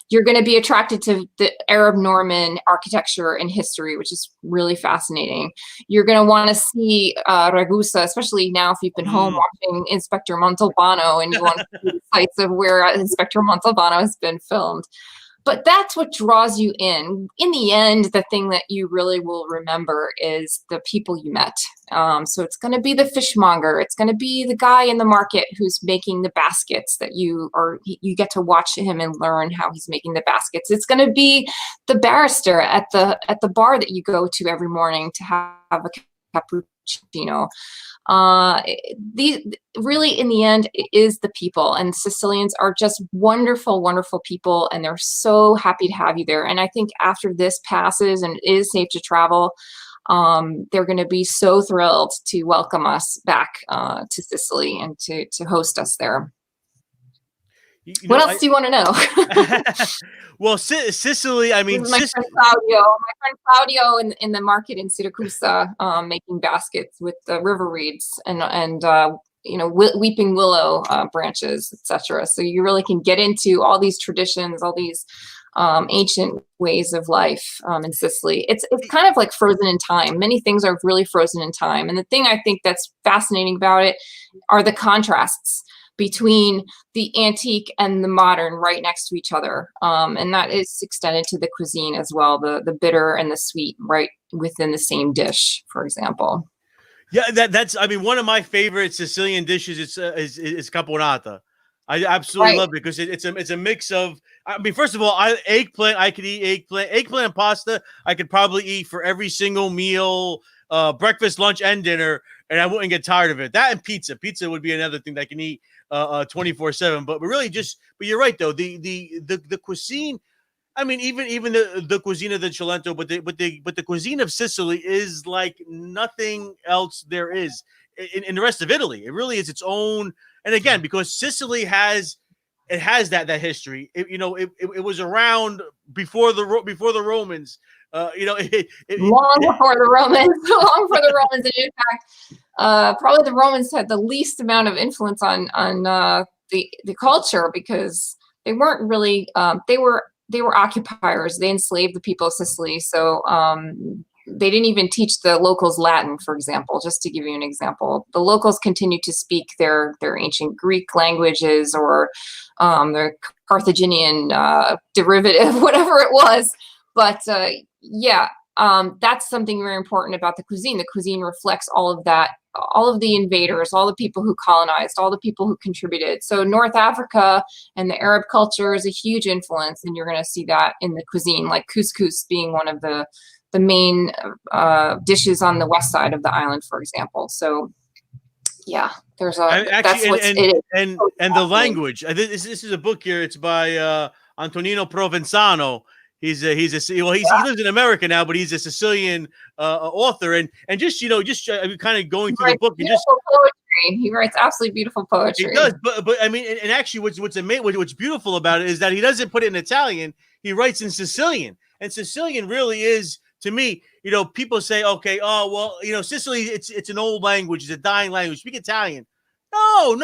You're going to be attracted to the Arab Norman architecture and history, which is really fascinating. You're going to want to see Ragusa, especially now if you've been home watching Inspector Montalbano and you want to see the sites of where Inspector Montalbano has been filmed. But that's what draws you in. In the end, the thing that you really will remember is the people you met. So it's going to be the fishmonger. It's going to be the guy in the market who's making the baskets that you get to watch him and learn how he's making the baskets. It's going to be the barrister at the bar that you go to every morning to have a cappuccino. These really, in the end, it is the people, and Sicilians are just wonderful, wonderful people, and they're so happy to have you there. And I think after this passes and it is safe to travel, they're going to be so thrilled to welcome us back to Sicily and to host us there. What else do you want to know? Well, Sicily, I mean, my friend Claudio in the market in Syracuse, making baskets with the river reeds and weeping willow branches, etc. So you really can get into all these traditions, all these ancient ways of life in Sicily. It's kind of like frozen in time. Many things are really frozen in time. And the thing I think that's fascinating about it are the contrasts between the antique and the modern right next to each other. And that is extended to the cuisine as well, the bitter and the sweet right within the same dish, for example. Yeah, that's, I mean, one of my favorite Sicilian dishes is caponata. I absolutely love it because it's a mix of, I mean, first of all, eggplant, I could eat eggplant pasta. I could probably eat for every single meal, breakfast, lunch, and dinner, and I wouldn't get tired of it. That and pizza would be another thing that I can eat 24/7. But really, but you're right though. The cuisine. I mean, even the cuisine of the Cilento, but the cuisine of Sicily is like nothing else there is in the rest of Italy. It really is its own. And again, because Sicily has that history. It was around before the Romans. Long before the Romans. Long before the Romans. And in fact, probably the Romans had the least amount of influence on the culture because they weren't really. They were occupiers. They enslaved the people of Sicily. So they didn't even teach the locals Latin, for example, just to give you an example. The locals continued to speak their ancient Greek languages or their Carthaginian derivative, whatever it was. But that's something very important about the cuisine. The cuisine reflects all of that, all of the invaders, all the people who colonized, all the people who contributed. So North Africa and the Arab culture is a huge influence, and you're going to see that in the cuisine, like couscous being one of the main dishes on the west side of the island, for example. So yeah, there's the language. This is a book here. It's by Antonino Provenzano. He lives in America now, but he's a Sicilian author, and just kind of going through the book and just poetry. He writes absolutely beautiful poetry. He does, but I mean, and actually, what's beautiful about it is that he doesn't put it in Italian. He writes in Sicilian, and Sicilian really is, to me, people say, okay, oh well, Sicily, it's an old language, it's a dying language. Speak Italian. No.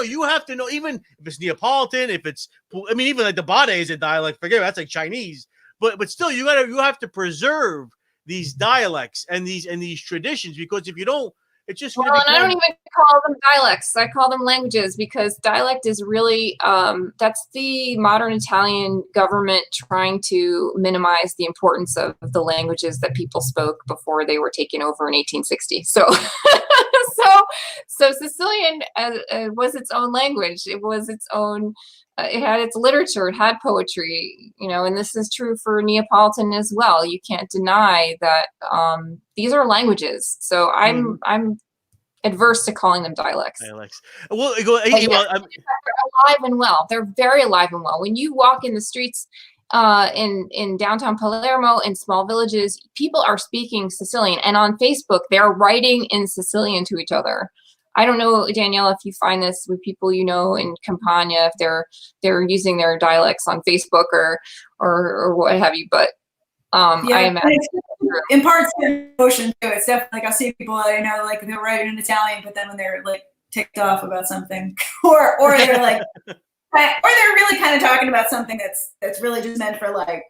You have to know, even if it's Neapolitan, even like the Bade is a dialect. Forget it, that's like Chinese. But still, you have to preserve these dialects and these traditions, because if you don't, it's just and I don't even call them dialects. I call them languages, because dialect is really that's the modern Italian government trying to minimize the importance of the languages that people spoke before they were taken over in 1860. So Sicilian was its own language. It was its own. It had its literature. It had poetry. And this is true for Neapolitan as well. You can't deny that these are languages. So I'm adverse to calling them dialects. Well, they're alive and well. They're very alive and well. When you walk in the streets in downtown Palermo, in small villages, people are speaking Sicilian, and on Facebook they're writing in Sicilian to each other. I don't know, Danielle, if you find this with people in Campania, if they're using their dialects on Facebook or what have you, but I imagine in parts of the ocean too. It's definitely like I see people like they're writing in Italian, but then when they're like ticked off about something, or they're like, or they're really kind of talking about something that's really just meant for like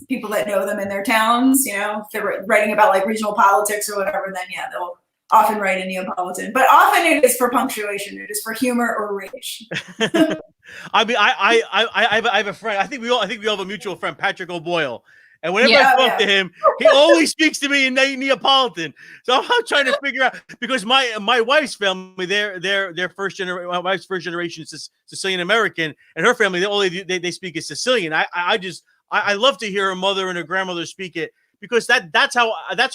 people that know them in their towns. If they're writing about like regional politics or whatever, then they'll often write in Neapolitan. But often it is for punctuation. It is for humor or rage. I mean, I have a friend. I think we all have a mutual friend, Patrick O'Boyle. And whenever I talk to him, he always speaks to me in Neapolitan. So I'm trying to figure out, because my wife's family, they're first generation. My wife's first generation is Sicilian American, and her family they speak is Sicilian. I love to hear her mother and her grandmother speak it, because that's how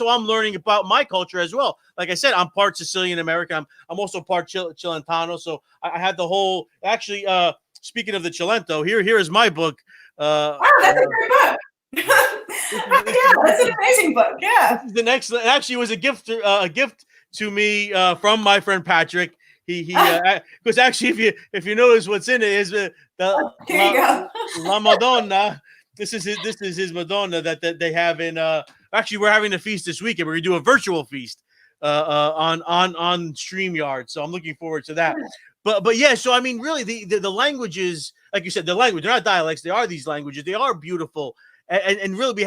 I'm learning about my culture as well. Like I said, I'm part Sicilian American. I'm also part Cilentano. So I had the whole. Actually, speaking of the Cilento, here is my book. Wow, that's a great book. Yeah, that's an amazing book. Yeah, the next actually was a gift to me from my friend Patrick. He because actually if you notice what's in it is the here you go. La Madonna. This is his Madonna that they have in actually we're having a feast this weekend. We're gonna do a virtual feast on StreamYard. So I'm looking forward to that. But yeah, so I mean really the languages, like you said, the language, they're not dialects, they are these languages, they are beautiful. And really we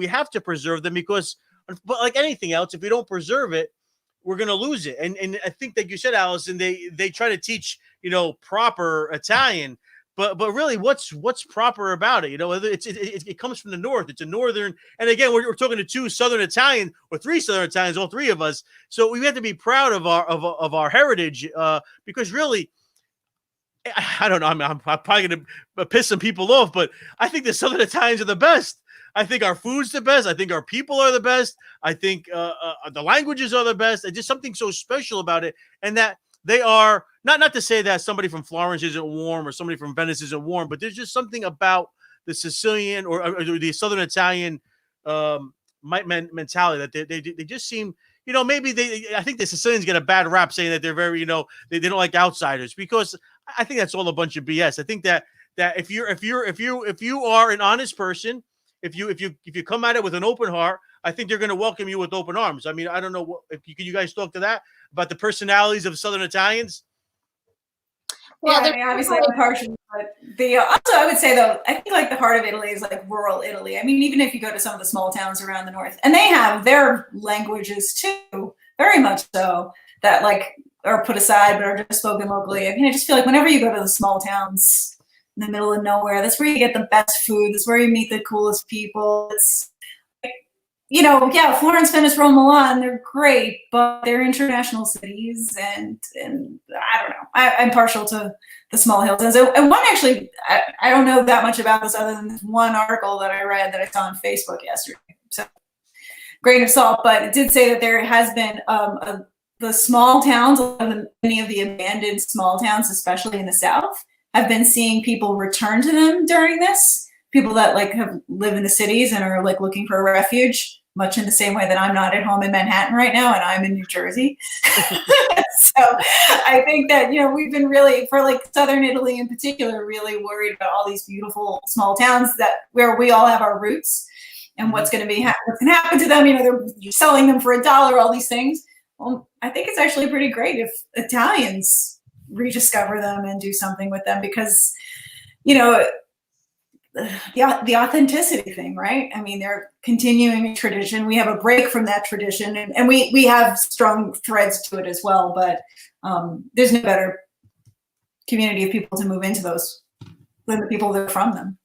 have to preserve them because but like anything else, if we don't preserve it, we're going to lose it. And I think that you said, Allison, they try to teach, proper Italian, but really what's proper about it? It comes from the North. It's a Northern. And again, we're talking to two Southern Italian or three Southern Italians, all three of us. So we have to be proud of our heritage because really, I don't know. I'm probably going to piss some people off, but I think the Southern Italians are the best. I think our food's the best. I think our people are the best. I think the languages are the best. There's just something so special about it. And that they are, not to say that somebody from Florence isn't warm or somebody from Venice isn't warm, but there's just something about the Sicilian or the Southern Italian mentality that they just seem, maybe I think the Sicilians get a bad rap saying that they're very, they don't like outsiders, because I think that's all a bunch of BS. I think that if you are an honest person, if you come at it with an open heart, I think they're going to welcome you with open arms. I mean, I don't know can you guys talk to that about the personalities of Southern Italians? Well, yeah, I mean, obviously I'm partial, but also I would say though, I think like the heart of Italy is like rural Italy. I mean, even if you go to some of the small towns around the north, and they have their languages too, very much so, that like are put aside but are just spoken locally. I mean, I just feel like whenever you go to the small towns in the middle of nowhere, that's where you get the best food. That's where you meet the coolest people. It's yeah, Florence, Venice, Rome, Milan, they're great, but they're international cities, and I don't know. I'm partial to the small hills. And one actually, I don't know that much about this other than this one article that I read that I saw on Facebook yesterday. So grain of salt, but it did say that there has been the small towns, many of the abandoned small towns, especially in the South, have been seeing people return to them during this. People that like live in the cities and are like looking for a refuge, much in the same way that I'm not at home in Manhattan right now and I'm in New Jersey. So I think that, we've been really, for like Southern Italy in particular, really worried about all these beautiful small towns where we all have our roots and what's going to happen to them. They're selling them for $1, all these things. Well, I think it's actually pretty great if Italians rediscover them and do something with them, because, the authenticity thing, right? I mean, they're continuing a tradition. We have a break from that tradition, and we have strong threads to it as well, but there's no better community of people to move into those than the people that are from them.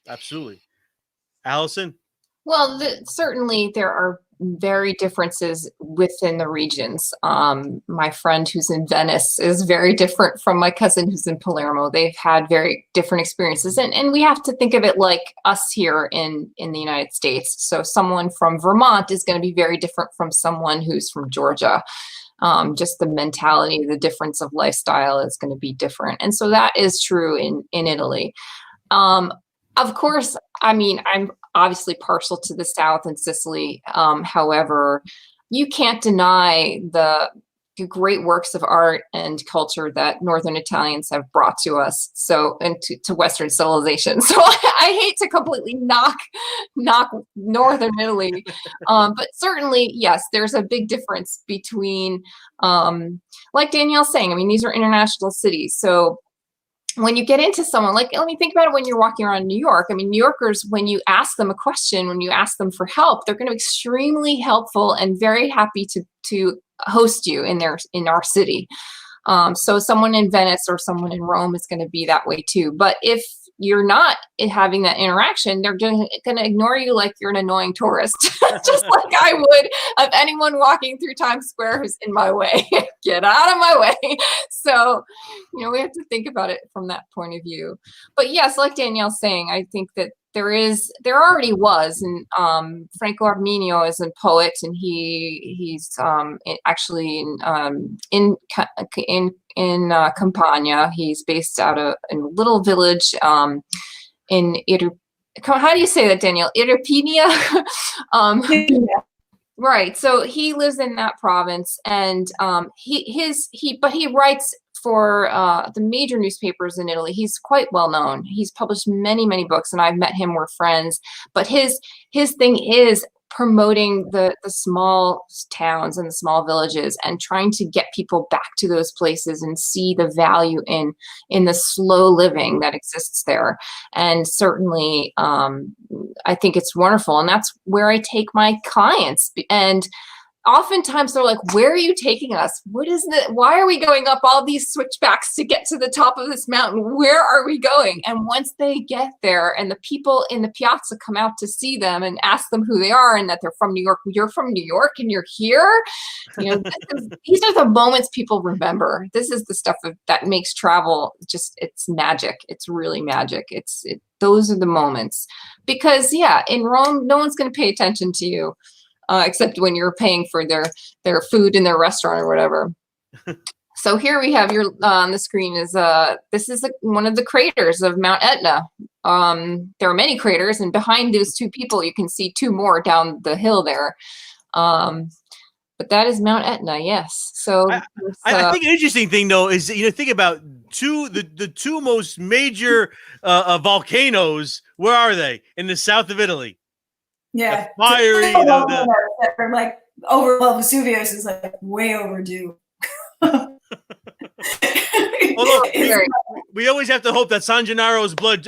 Absolutely. Allison? Well, certainly there are very differences within the regions. My friend who's in Venice is very different from my cousin who's in Palermo. They've had very different experiences, and we have to think of it like us here in the United States. So someone from Vermont is going to be very different from someone who's from Georgia. Just the mentality, the difference of lifestyle is going to be different. And so that is true in Italy. Of course, I mean, I'm obviously partial to the South and Sicily. However, you can't deny the great works of art and culture that Northern Italians have brought to us, and to Western civilization. So I hate to completely knock Northern Italy, but certainly, yes, there's a big difference between, like Danielle's saying, I mean, these are international cities. So when you get into someone, like, let me think about it when you're walking around New York. I mean, New Yorkers, when you ask them a question, when you ask them for help, they're going to be extremely helpful and very happy to host you in our city. So someone in Venice or someone in Rome is going to be that way too. But if you're not having that interaction, they're going to ignore you like you're an annoying tourist, just like I would of anyone walking through Times Square who's in my way. Get out of my way. So, we have to think about it from that point of view. But yes, like Danielle's saying, I think that there already was, and Franco Arminio is a poet, and he's actually in Campania. He's based out of in a little village in how do you say that, Danielle? Irpinia? Right. So he lives in that province, and he writes for the major newspapers in Italy. He's quite well known. He's published many books, and I've met him. We're friends. But his thing is promoting the small towns and the small villages, and trying to get people back to those places and see the value in the slow living that exists there. And certainly, I think it's wonderful, and that's where I take my clients. And oftentimes they're like, where are you taking us? Why are we going up all these switchbacks to get to the top of this mountain? Where are we going? And once they get there and the people in the piazza come out to see them and ask them who they are and that they're from New York, you're from New York and you're here. These are the moments people remember. This is the stuff that makes travel it's magic. It's really magic. Those are the moments, because in Rome, no one's going to pay attention to you. Except when you're paying for their food in their restaurant or whatever. So here we have on the screen is this is one of the craters of Mount Etna. There are many craters, and behind those two people, you can see two more down the hill there. But that is Mount Etna, yes. So I think an interesting thing though is think about the two most major volcanoes. Where are they? In the south of Italy. Yeah, fiery. Like overwhelm Vesuvius is like way overdue. We always have to hope that San Gennaro's blood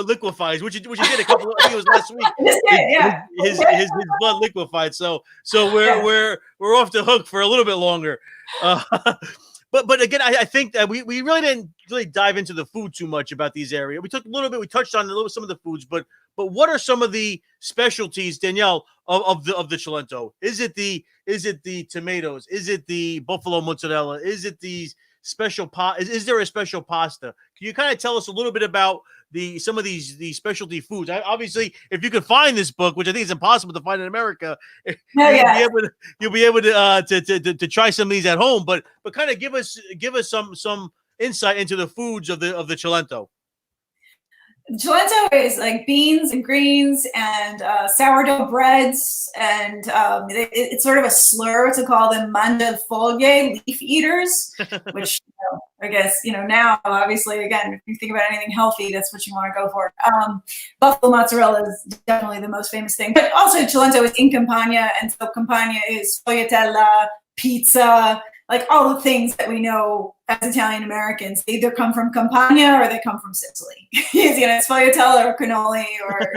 liquefies, which it did a couple. I think it was last week. His blood liquefied. So we're off the hook for a little bit longer. But again, I think that we really didn't dive into the food too much about these areas. We took a little bit. We touched on some of the foods, but what are some of the specialties, Danielle, of the Cilento? Is it the tomatoes? Is it the buffalo mozzarella? Is it the special is there a special pasta? Can you kind of tell us a little bit about some of these specialty foods? Obviously, if you could find this book, which I think is impossible to find in America, you'll be able to try some of these at home. But kind of give us some insight into the foods of the Cilento. Cilento is like beans and greens and sourdough breads, and it's sort of a slur to call them mangia foglie, leaf eaters, which I guess now obviously again if you think about anything healthy, that's what you want to go for. Buffalo mozzarella is definitely the most famous thing, but also Cilento is in Campania, and so Campania is sfogliatella, pizza. Like all the things that we know as Italian Americans, they either come from Campania or they come from Sicily. Sfogliatella or cannoli or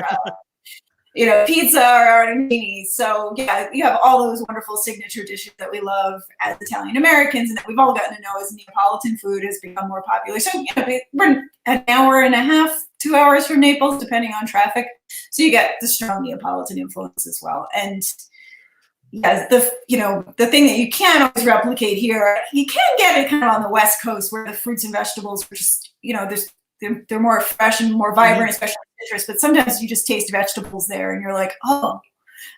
pizza or arancini. So you have all those wonderful signature dishes that we love as Italian Americans, and that we've all gotten to know as Neapolitan food has become more popular. So we're an hour and a half, 2 hours from Naples, depending on traffic. So you get the strong Neapolitan influence as well. And yes, the thing that you can't always replicate here, you can get it kind of on the West Coast where the fruits and vegetables are just, they're more fresh and more vibrant, especially citrus. But sometimes you just taste vegetables there and you're like, oh,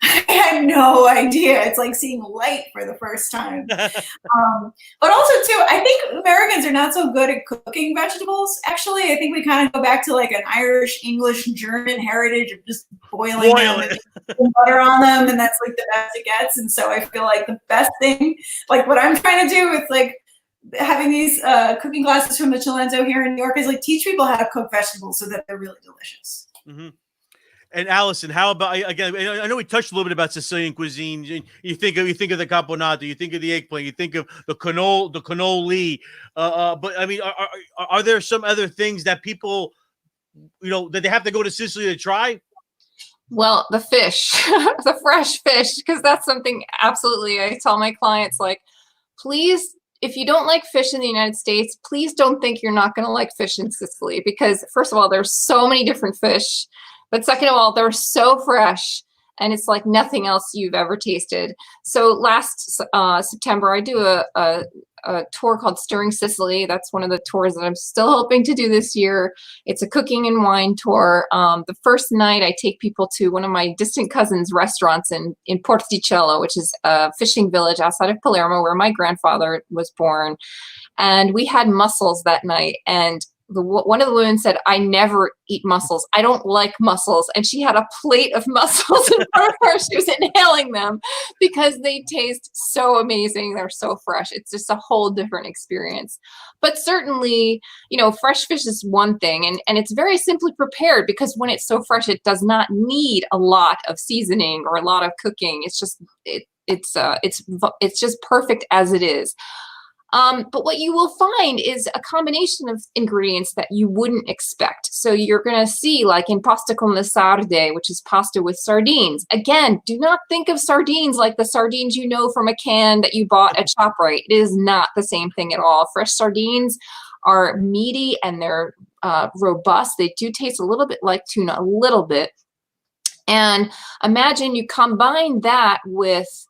I had no idea. It's like seeing light for the first time. But also too, I think Americans are not so good at cooking vegetables. Actually, I think we kind of go back to like an Irish, English, German heritage of just boiling them and putting butter on them, and that's like the best it gets. And so I feel like the best thing, like what I'm trying to do with like having these cooking classes from the Cilento here in New York, is like teach people how to cook vegetables so that they're really delicious. Mm-hmm. And Allison, how about, again, I know we touched a little bit about Sicilian cuisine. You think of the caponata, you think of the eggplant, you think of the cannoli. But I mean, are there some other things that people, that they have to go to Sicily to try? Well, the fish, the fresh fish, because that's something absolutely I tell my clients, like, please, if you don't like fish in the United States, please don't think you're not going to like fish in Sicily, because first of all, there's so many different fish. But second of all, they're so fresh, and it's like nothing else you've ever tasted. So last September, I do a tour called Stirring Sicily. That's one of the tours that I'm still hoping to do this year. It's a cooking and wine tour. The first night, I take people to one of my distant cousins' restaurants in Porticello, which is a fishing village outside of Palermo, where my grandfather was born. And we had mussels that night, and one of the women said, "I never eat mussels. I don't like mussels." And she had a plate of mussels in front of her. She was inhaling them because they taste so amazing. They're so fresh. It's just a whole different experience. But certainly, fresh fish is one thing, and it's very simply prepared, because when it's so fresh, it does not need a lot of seasoning or a lot of cooking. It's just it's just perfect as it is. But what you will find is a combination of ingredients that you wouldn't expect. So you're going to see, like in pasta con le sarde, which is pasta with sardines. Again, do not think of sardines like the sardines you know from a can that you bought at ShopRite. It is not the same thing at all. Fresh sardines are meaty and they're robust. They do taste a little bit like tuna, a little bit. And imagine you combine that with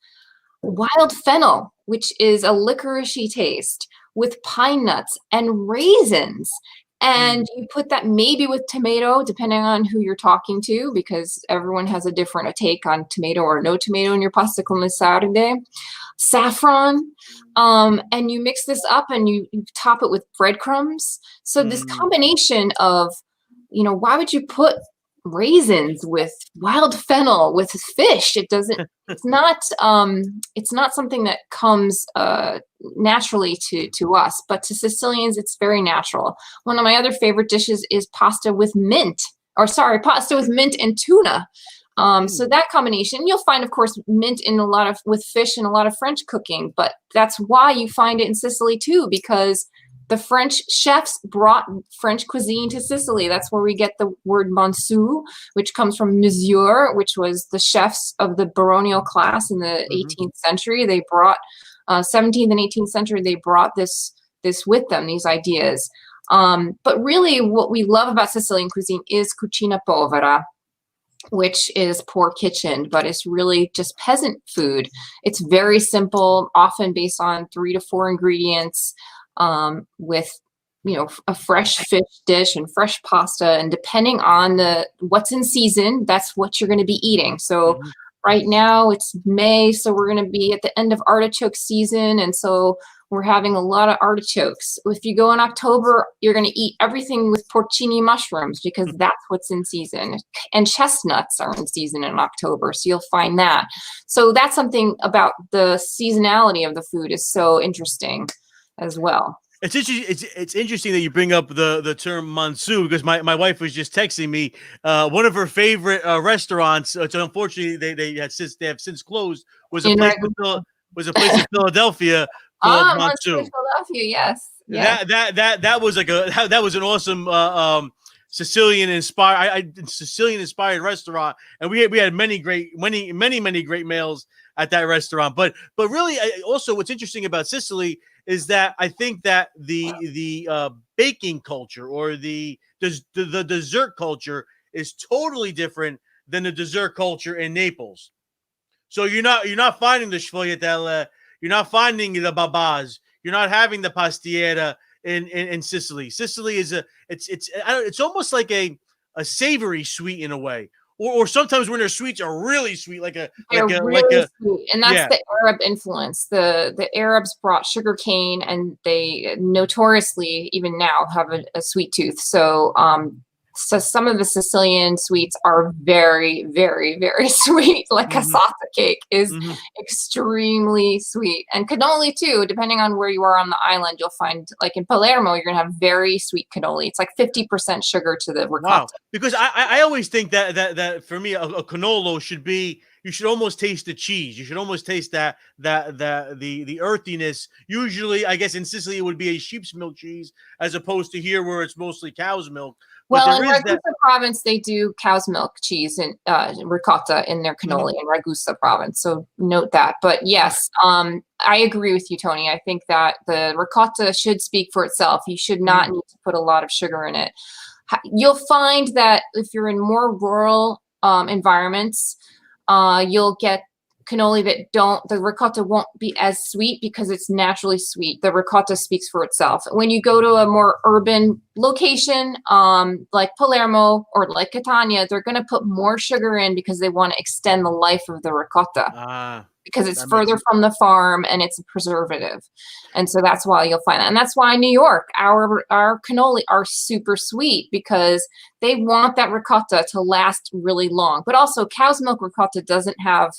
wild fennel, which is a licoricey taste, with pine nuts and raisins. And you put that maybe with tomato, depending on who you're talking to, because everyone has a different take on tomato or no tomato in your pasta con le sarde. Saffron, and you mix this up and you top it with breadcrumbs. So this combination of, why would you put raisins with wild fennel with fish? It's not something that comes naturally to us, but to Sicilians it's very natural. One of my other favorite dishes is pasta with mint and tuna. So that combination, you'll find, of course, mint in with fish in a lot of French cooking, but that's why you find it in Sicily too, because the French chefs brought French cuisine to Sicily. That's where we get the word monsieur, which comes from monsieur, which was the chefs of the baronial class in the 18th century. They brought 17th and 18th century. They brought this with them, these ideas. But really, what we love about Sicilian cuisine is cucina povera, which is poor kitchen, but it's really just peasant food. It's very simple, often based on 3 to 4 ingredients. With a fresh fish dish and fresh pasta, and depending on what's in season, that's what you're going to be eating. So right now it's May, so we're going to be at the end of artichoke season, and so we're having a lot of artichokes. If you go in October, you're going to eat everything with porcini mushrooms, because that's what's in season. And chestnuts are in season in October, so you'll find that. So that's something about the seasonality of the food is so interesting as well. It's interesting that you bring up the term monsieur, because my wife was just texting me one of her favorite restaurants, which unfortunately they have since closed, was a place in Philadelphia called Monsieur. Philadelphia, yes. Yeah. That was that was an awesome Sicilian inspired restaurant, and we had many great meals at that restaurant. But really, also what's interesting about Sicily is that I think that the baking culture or the dessert culture is totally different than the dessert culture in Naples. So you're not finding the sfogliatelle, you're not finding the babas, you're not having the pastiera in Sicily. Sicily is it's almost like a savory sweet in a way. Or sometimes when their sweets are really sweet, sweet. And that's the Arab influence. The Arabs brought sugar cane, and they notoriously, even now, have a sweet tooth. So some of the Sicilian sweets are very, very, very sweet. Like cassata cake is extremely sweet, and cannoli too. Depending on where you are on the island, you'll find, like in Palermo, you're gonna have very sweet cannoli. It's like 50% sugar to the ricotta. Wow. Because I always think that for me a cannolo should be, you should almost taste the cheese. You should almost taste the earthiness. Usually, I guess in Sicily it would be a sheep's milk cheese, as opposed to here where it's mostly cow's milk. Well, in Ragusa province, they do cow's milk cheese and ricotta in their cannoli in Ragusa province. So note that. But yes, I agree with you, Tony. I think that the ricotta should speak for itself. You should not need to put a lot of sugar in it. You'll find that if you're in more rural environments, you'll get cannoli that the ricotta won't be as sweet because it's naturally sweet. The ricotta speaks for itself. When you go to a more urban location, like Palermo or like Catania, they're going to put more sugar in because they want to extend the life of the ricotta. Because it's further from the farm and it's a preservative. And so that's why you'll find that. And that's why New York, our cannoli are super sweet because they want that ricotta to last really long. But also cow's milk ricotta doesn't have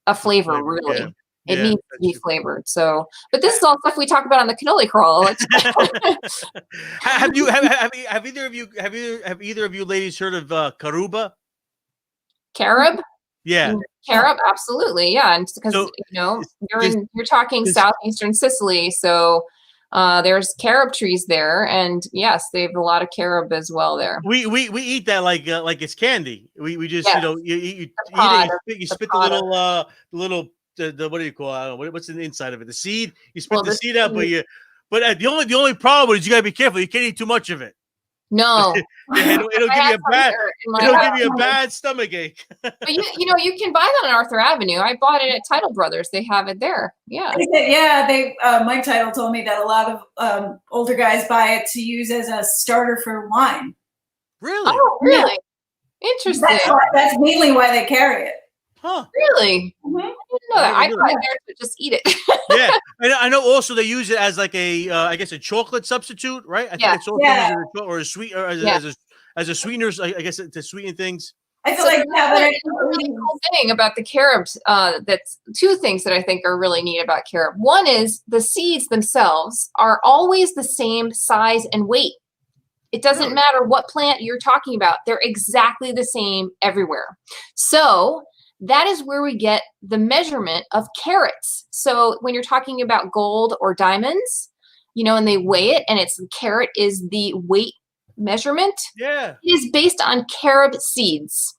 a flavor really. Yeah. It needs to be flavored. So, but this is all stuff we talk about on the cannoli crawl. have either of you ladies heard of Caruba? Carob? Yeah. Carob, absolutely. Yeah. And because you're talking southeastern Sicily, so there's carob trees there, and yes, they have a lot of carob as well there. We eat that like it's candy. We just you eat it, you spit the little the what do you call it? I don't know, what's in the inside of it? The seed. You spit the seed out, but the only problem is you gotta be careful. You can't eat too much of it. No, it'll give you a bad stomach ache. But you can buy that on Arthur Avenue. I bought it at Title Brothers. They have it there. Yeah. Yeah, Mike Title told me that a lot of older guys buy it to use as a starter for wine. Really? Oh, really? Yeah. Interesting. That's mainly why they carry it. Huh? Really? Mm-hmm. I didn't know that. I buy there to just eat it. Yeah, and I know also they use it as like I guess a chocolate substitute, right? I think it's also or a sweet or as a sweetener. I guess to sweeten things. I feel like a really cool thing about the carobs. That's two things that I think are really neat about carob. One is the seeds themselves are always the same size and weight. It doesn't matter what plant you're talking about; they're exactly the same everywhere. So that is where we get the measurement of carats. So when you're talking about gold or diamonds, and they weigh it, and the carat is the weight measurement. Yeah. It is based on carob seeds.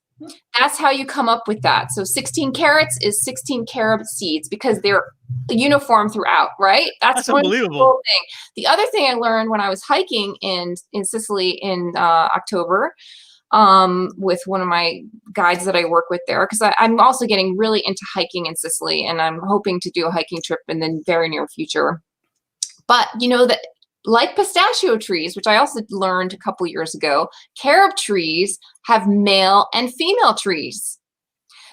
That's how you come up with that. So 16 carats is 16 carob seeds because they're uniform throughout, right? That's unbelievable. Cool thing. The other thing I learned when I was hiking in Sicily in October, with one of my guides that I work with there, because I'm also getting really into hiking in Sicily, and I'm hoping to do a hiking trip in the very near future. But that like pistachio trees, which I also learned a couple years ago, carob trees have male and female trees.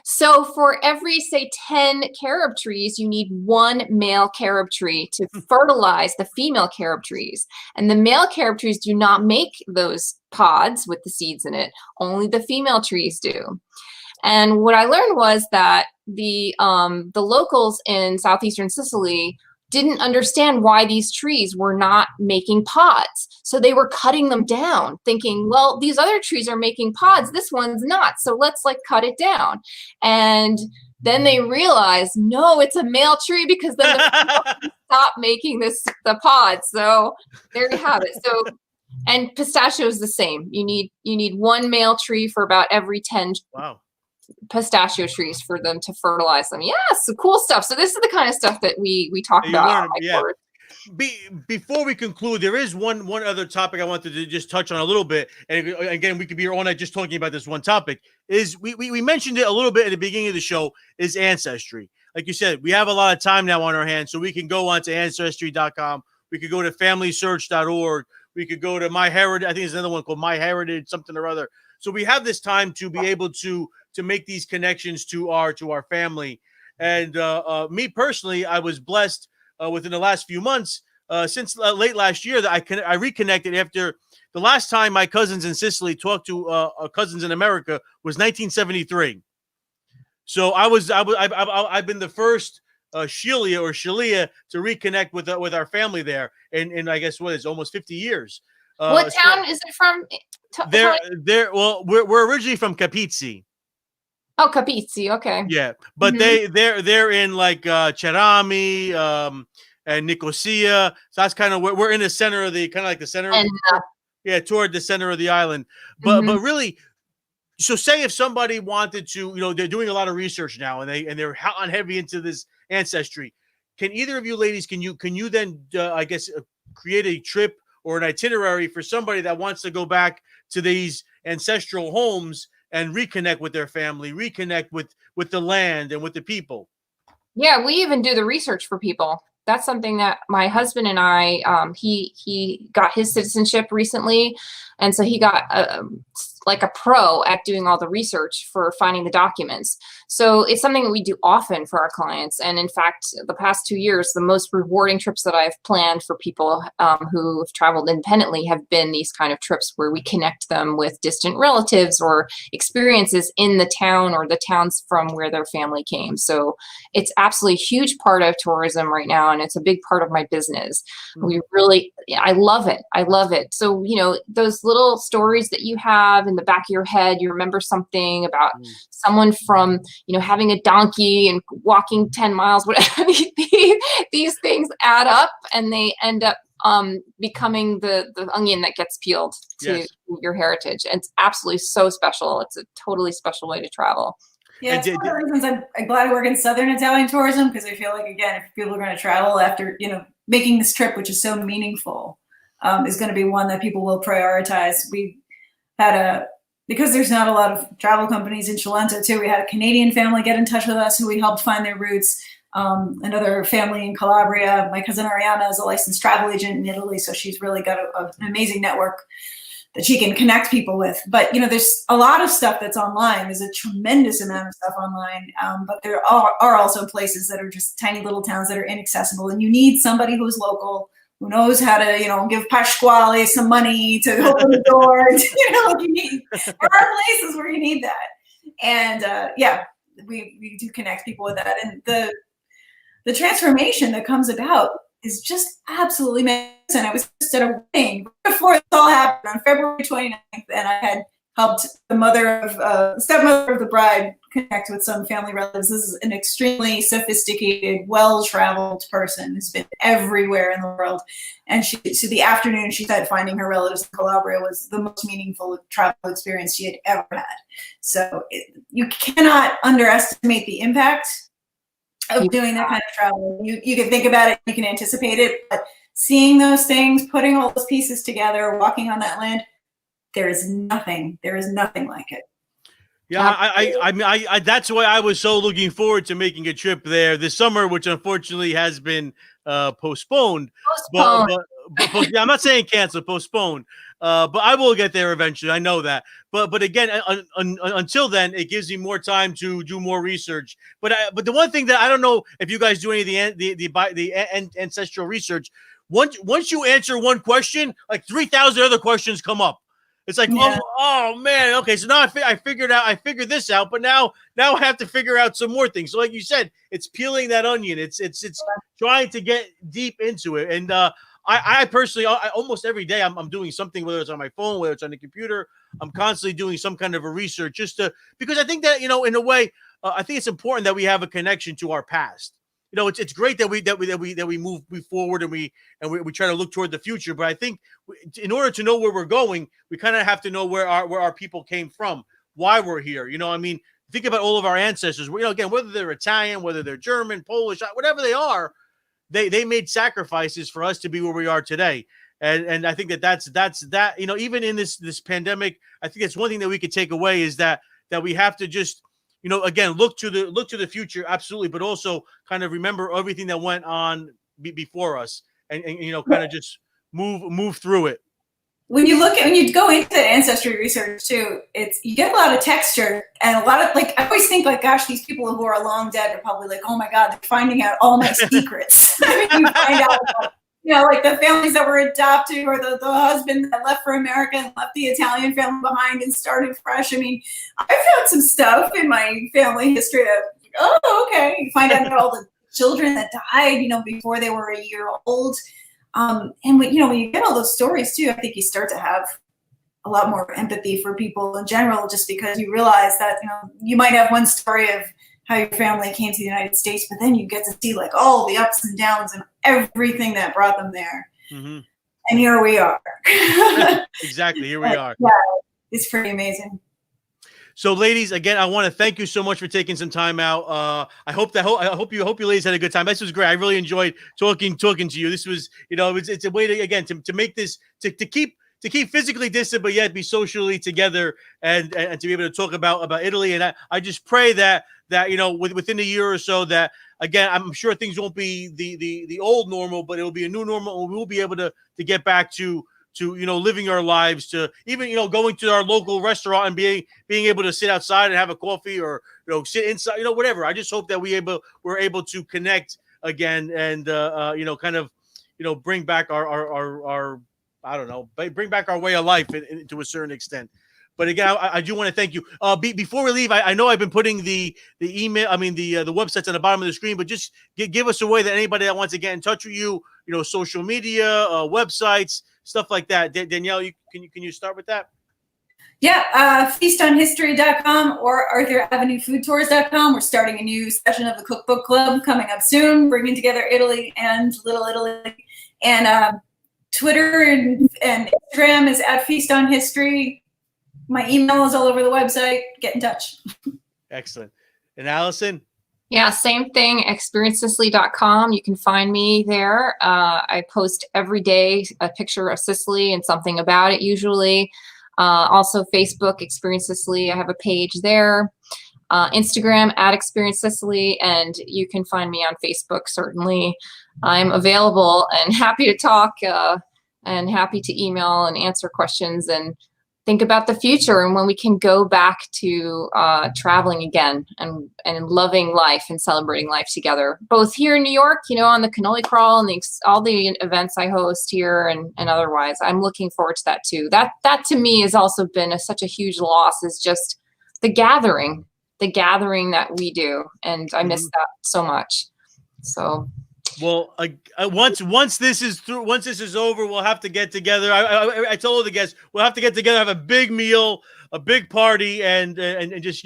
So for every, say, 10 carob trees, you need one male carob tree to fertilize the female carob trees. And the male carob trees do not make those pods with the seeds in it. Only the female trees do. And what I learned was that the locals in southeastern Sicily didn't understand why these trees were not making pods. So they were cutting them down, thinking, well, these other trees are making pods, this one's not, so let's cut it down. And then they realized, no, it's a male tree, because then the stop making the pods. So there you have it. So, and pistachio is the same. You need one male tree for about every 10 pistachio trees for them to fertilize them. Yes, so cool stuff. So this is the kind of stuff that we talk about. Before we conclude, there is one other topic I wanted to just touch on a little bit. And again, we could be here all night just talking about this one topic. Is we mentioned it a little bit at the beginning of the show, is Ancestry. Like you said, we have a lot of time now on our hands, so we can go on to Ancestry.com. We could go to FamilySearch.org. We could go to MyHeritage. I think there's another one called MyHeritage, something or other. So we have this time to be able to make these connections to our family. And me personally, I was blessed within the last few months, since late last year, that I reconnected after the last time my cousins in Sicily talked to cousins in America was 1973. So I've been the first Scillia to reconnect with our family there, in I guess what is almost 50 years. What town is it from? Well, we're originally from Capizzi. Oh, Capizzi, okay. Yeah, but they're in like Cerami and Nicosia. So that's kind of where we're in the center of the toward the center of the island. But really, so say if somebody wanted to, they're doing a lot of research now, and they're hot and heavy into this Ancestry. Can either of you ladies can you then I guess create a trip or an itinerary for somebody that wants to go back to these ancestral homes and reconnect with their family, reconnect with the land and with the people. Yeah, we even do the research for people. That's something that my husband and I, he got his citizenship recently, and so he got like a pro at doing all the research for finding the documents. So it's something that we do often for our clients. And in fact, the past 2 years, the most rewarding trips that I've planned for people who have traveled independently have been these kind of trips where we connect them with distant relatives or experiences in the town or the towns from where their family came. So it's absolutely a huge part of tourism right now, and it's a big part of my business. We really, I love it. I love it. So, you know, those little stories that you have in the back of your head, you remember something about someone from, you know, having a donkey and walking 10 miles, whatever. These things add up and they end up becoming the onion that gets peeled to your heritage. And it's absolutely so special. It's a totally special way to travel. Yeah, it's one of the reasons I'm glad I work in Southern Italian tourism, because I feel like, again, if people are going to travel after, you know, making this trip, which is so meaningful, is going to be one that people will prioritize. We had because there's not a lot of travel companies in Cilento too, we had a Canadian family get in touch with us who we helped find their roots. Another family in Calabria. My cousin Ariana is a licensed travel agent in Italy, so she's really got an amazing network that she can connect people with. But, you know, there's a lot of stuff that's online. There's a tremendous amount of stuff online, but there are also places that are just tiny little towns that are inaccessible, and you need somebody who's local, who knows how to, you know, give Pasquale some money to open the door. You know, there are places where you need that. And we do connect people with that. And the transformation that comes about is just absolutely amazing. I was just at a wedding before this all happened on February 29th, and I had helped the stepmother of the bride connect with some family relatives. This is an extremely sophisticated, well-traveled person who's been everywhere in the world. And so the afternoon, she said finding her relatives in Calabria was the most meaningful travel experience she had ever had. So you cannot underestimate the impact of doing that kind of travel. You can think about it, you can anticipate it, but seeing those things, putting all those pieces together, walking on that land, there is nothing like it. Yeah, I mean, that's why I was so looking forward to making a trip there this summer, which unfortunately has been postponed. But yeah, I'm not saying cancel, postponed. But I will get there eventually. I know that. But again, until then, it gives me more time to do more research. But the one thing that I don't know if you guys do any of the ancestral research. Once you answer one question, like 3,000 other questions come up. It's like, oh man, okay. So now I figured this out, but now I have to figure out some more things. So like you said, it's peeling that onion. It's trying to get deep into it. And I personally, almost every day I'm doing something, whether it's on my phone, whether it's on the computer, I'm constantly doing some kind of a research because I think that, you know, in a way, I think it's important that we have a connection to our past. You know, it's great that we move forward and we try to look toward the future. But I think in order to know where we're going, we kind of have to know where our people came from, why we're here. You know, I mean, think about all of our ancestors. You know, again, whether they're Italian, whether they're German, Polish, whatever they are, they made sacrifices for us to be where we are today. And I think that's you know, even in this pandemic, I think it's one thing that we could take away is that we have to just, you know, again, look to the future, absolutely, but also kind of remember everything that went on before us, and you know, kind of just move through it. When you go into ancestry research too, you get a lot of texture and a lot of, like, I always think, like, gosh, these people who are long dead are probably like, oh my God, they're finding out all my secrets. I mean, you find out about, you know, like the families that were adopted, or the husband that left for America and left the Italian family behind and started fresh. I mean, I've found some stuff in my family history that, oh, okay. You find out about all the children that died, you know, before they were a year old. And when you get all those stories too, I think you start to have a lot more empathy for people in general, just because you realize that, you know, you might have one story of how your family came to the United States, but then you get to see like all the ups and downs and everything that brought them there. Mm-hmm. And here we are. Exactly. Here we are. Yeah, it's pretty amazing. So, ladies, again, I want to thank you so much for taking some time out. I hope you ladies had a good time. This was great. I really enjoyed talking to you. This was, you know, it's a way to, again, to make this, to keep keep physically distant, but yet be socially together and to be able to talk about Italy. And I just pray that within a year or so, that again, I'm sure things won't be the old normal, but it'll be a new normal, and we'll be able to get back to living our lives, to even going to our local restaurant and being able to sit outside and have a coffee, or sit inside, whatever. I just hope that we're able to connect again, and kind of bring back our I don't know, bring back our way of life to a certain extent. But again, I do want to thank you. Before we leave, I know I've been putting the email, the websites on the bottom of the screen, but just give us a way that anybody that wants to get in touch with you, social media, websites, stuff like that. Danielle, can you start with that? Yeah, feastonhistory.com or ArthurAvenueFoodTours.com. We're starting a new session of the Cookbook Club coming up soon, bringing together Italy and Little Italy. And Twitter and Instagram is @FeastOnHistory. My email is all over the website. Get in touch. Excellent. And Allison? Yeah, same thing, experiencesicily.com. You can find me there. I post every day a picture of Sicily and something about it usually. Also Facebook, Experience Sicily. I have a page there. Instagram @Experience Sicily, and you can find me on Facebook. Certainly, I'm available and happy to talk and happy to email and answer questions and think about the future and when we can go back to traveling again and loving life and celebrating life together, both here in New York, on the cannoli crawl and all the events I host here and otherwise. I'm looking forward to that too. That to me has also been such a huge loss, is just the gathering that we do. And I miss that so much. So. Well, once this is through, once this is over, we'll have to get together. I told the guests we'll have to get together, have a big meal, a big party, and just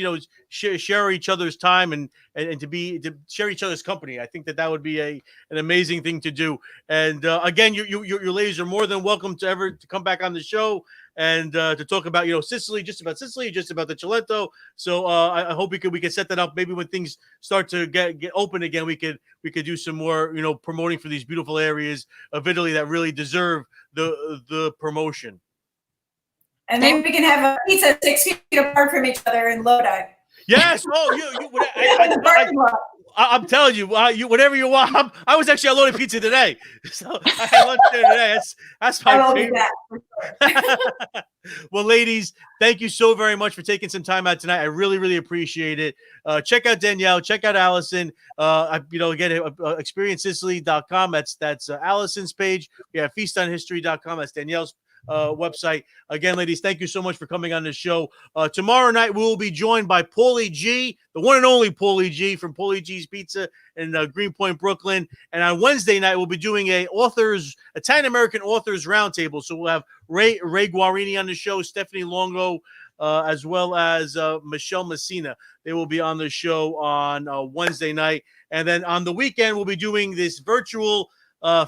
share each other's time and to share each other's company. I think that would be an amazing thing to do. And again, your ladies are more than welcome to come back on the show and to talk about Sicily, just about the Cilento. So I hope we could set that up. Maybe when things start to get open again, we could do some more promoting for these beautiful areas of Italy that really deserve the promotion. And maybe we can have a pizza 6 feet apart from each other in Lodi. Yes. I'm telling you, whatever you want. I was actually at Lodi Pizza today, so I had lunch there today. That's my favorite. Well, ladies, thank you so very much for taking some time out tonight. I really, really appreciate it. Check out Danielle. Check out Allison. Again, experiencesicily.com. That's Allison's page. We have feastonhistory.com. That's Danielle's website. Again, ladies, thank you so much for coming on the show. Tomorrow night we will be joined by Paulie G, the one and only Paulie G from Paulie G's Pizza in Greenpoint, Brooklyn. And on Wednesday night we'll be doing Italian American authors roundtable. So we'll have Ray Guarini on the show, Stephanie Longo, as well as Michelle Messina. They will be on the show on Wednesday night, and then on the weekend we'll be doing this virtual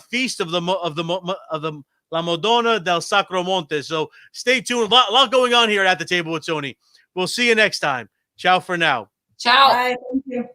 feast of the La Madonna del Sacromonte. So stay tuned. A lot going on here at the table with Tony. We'll see you next time. Ciao for now. Ciao. Bye. Thank you.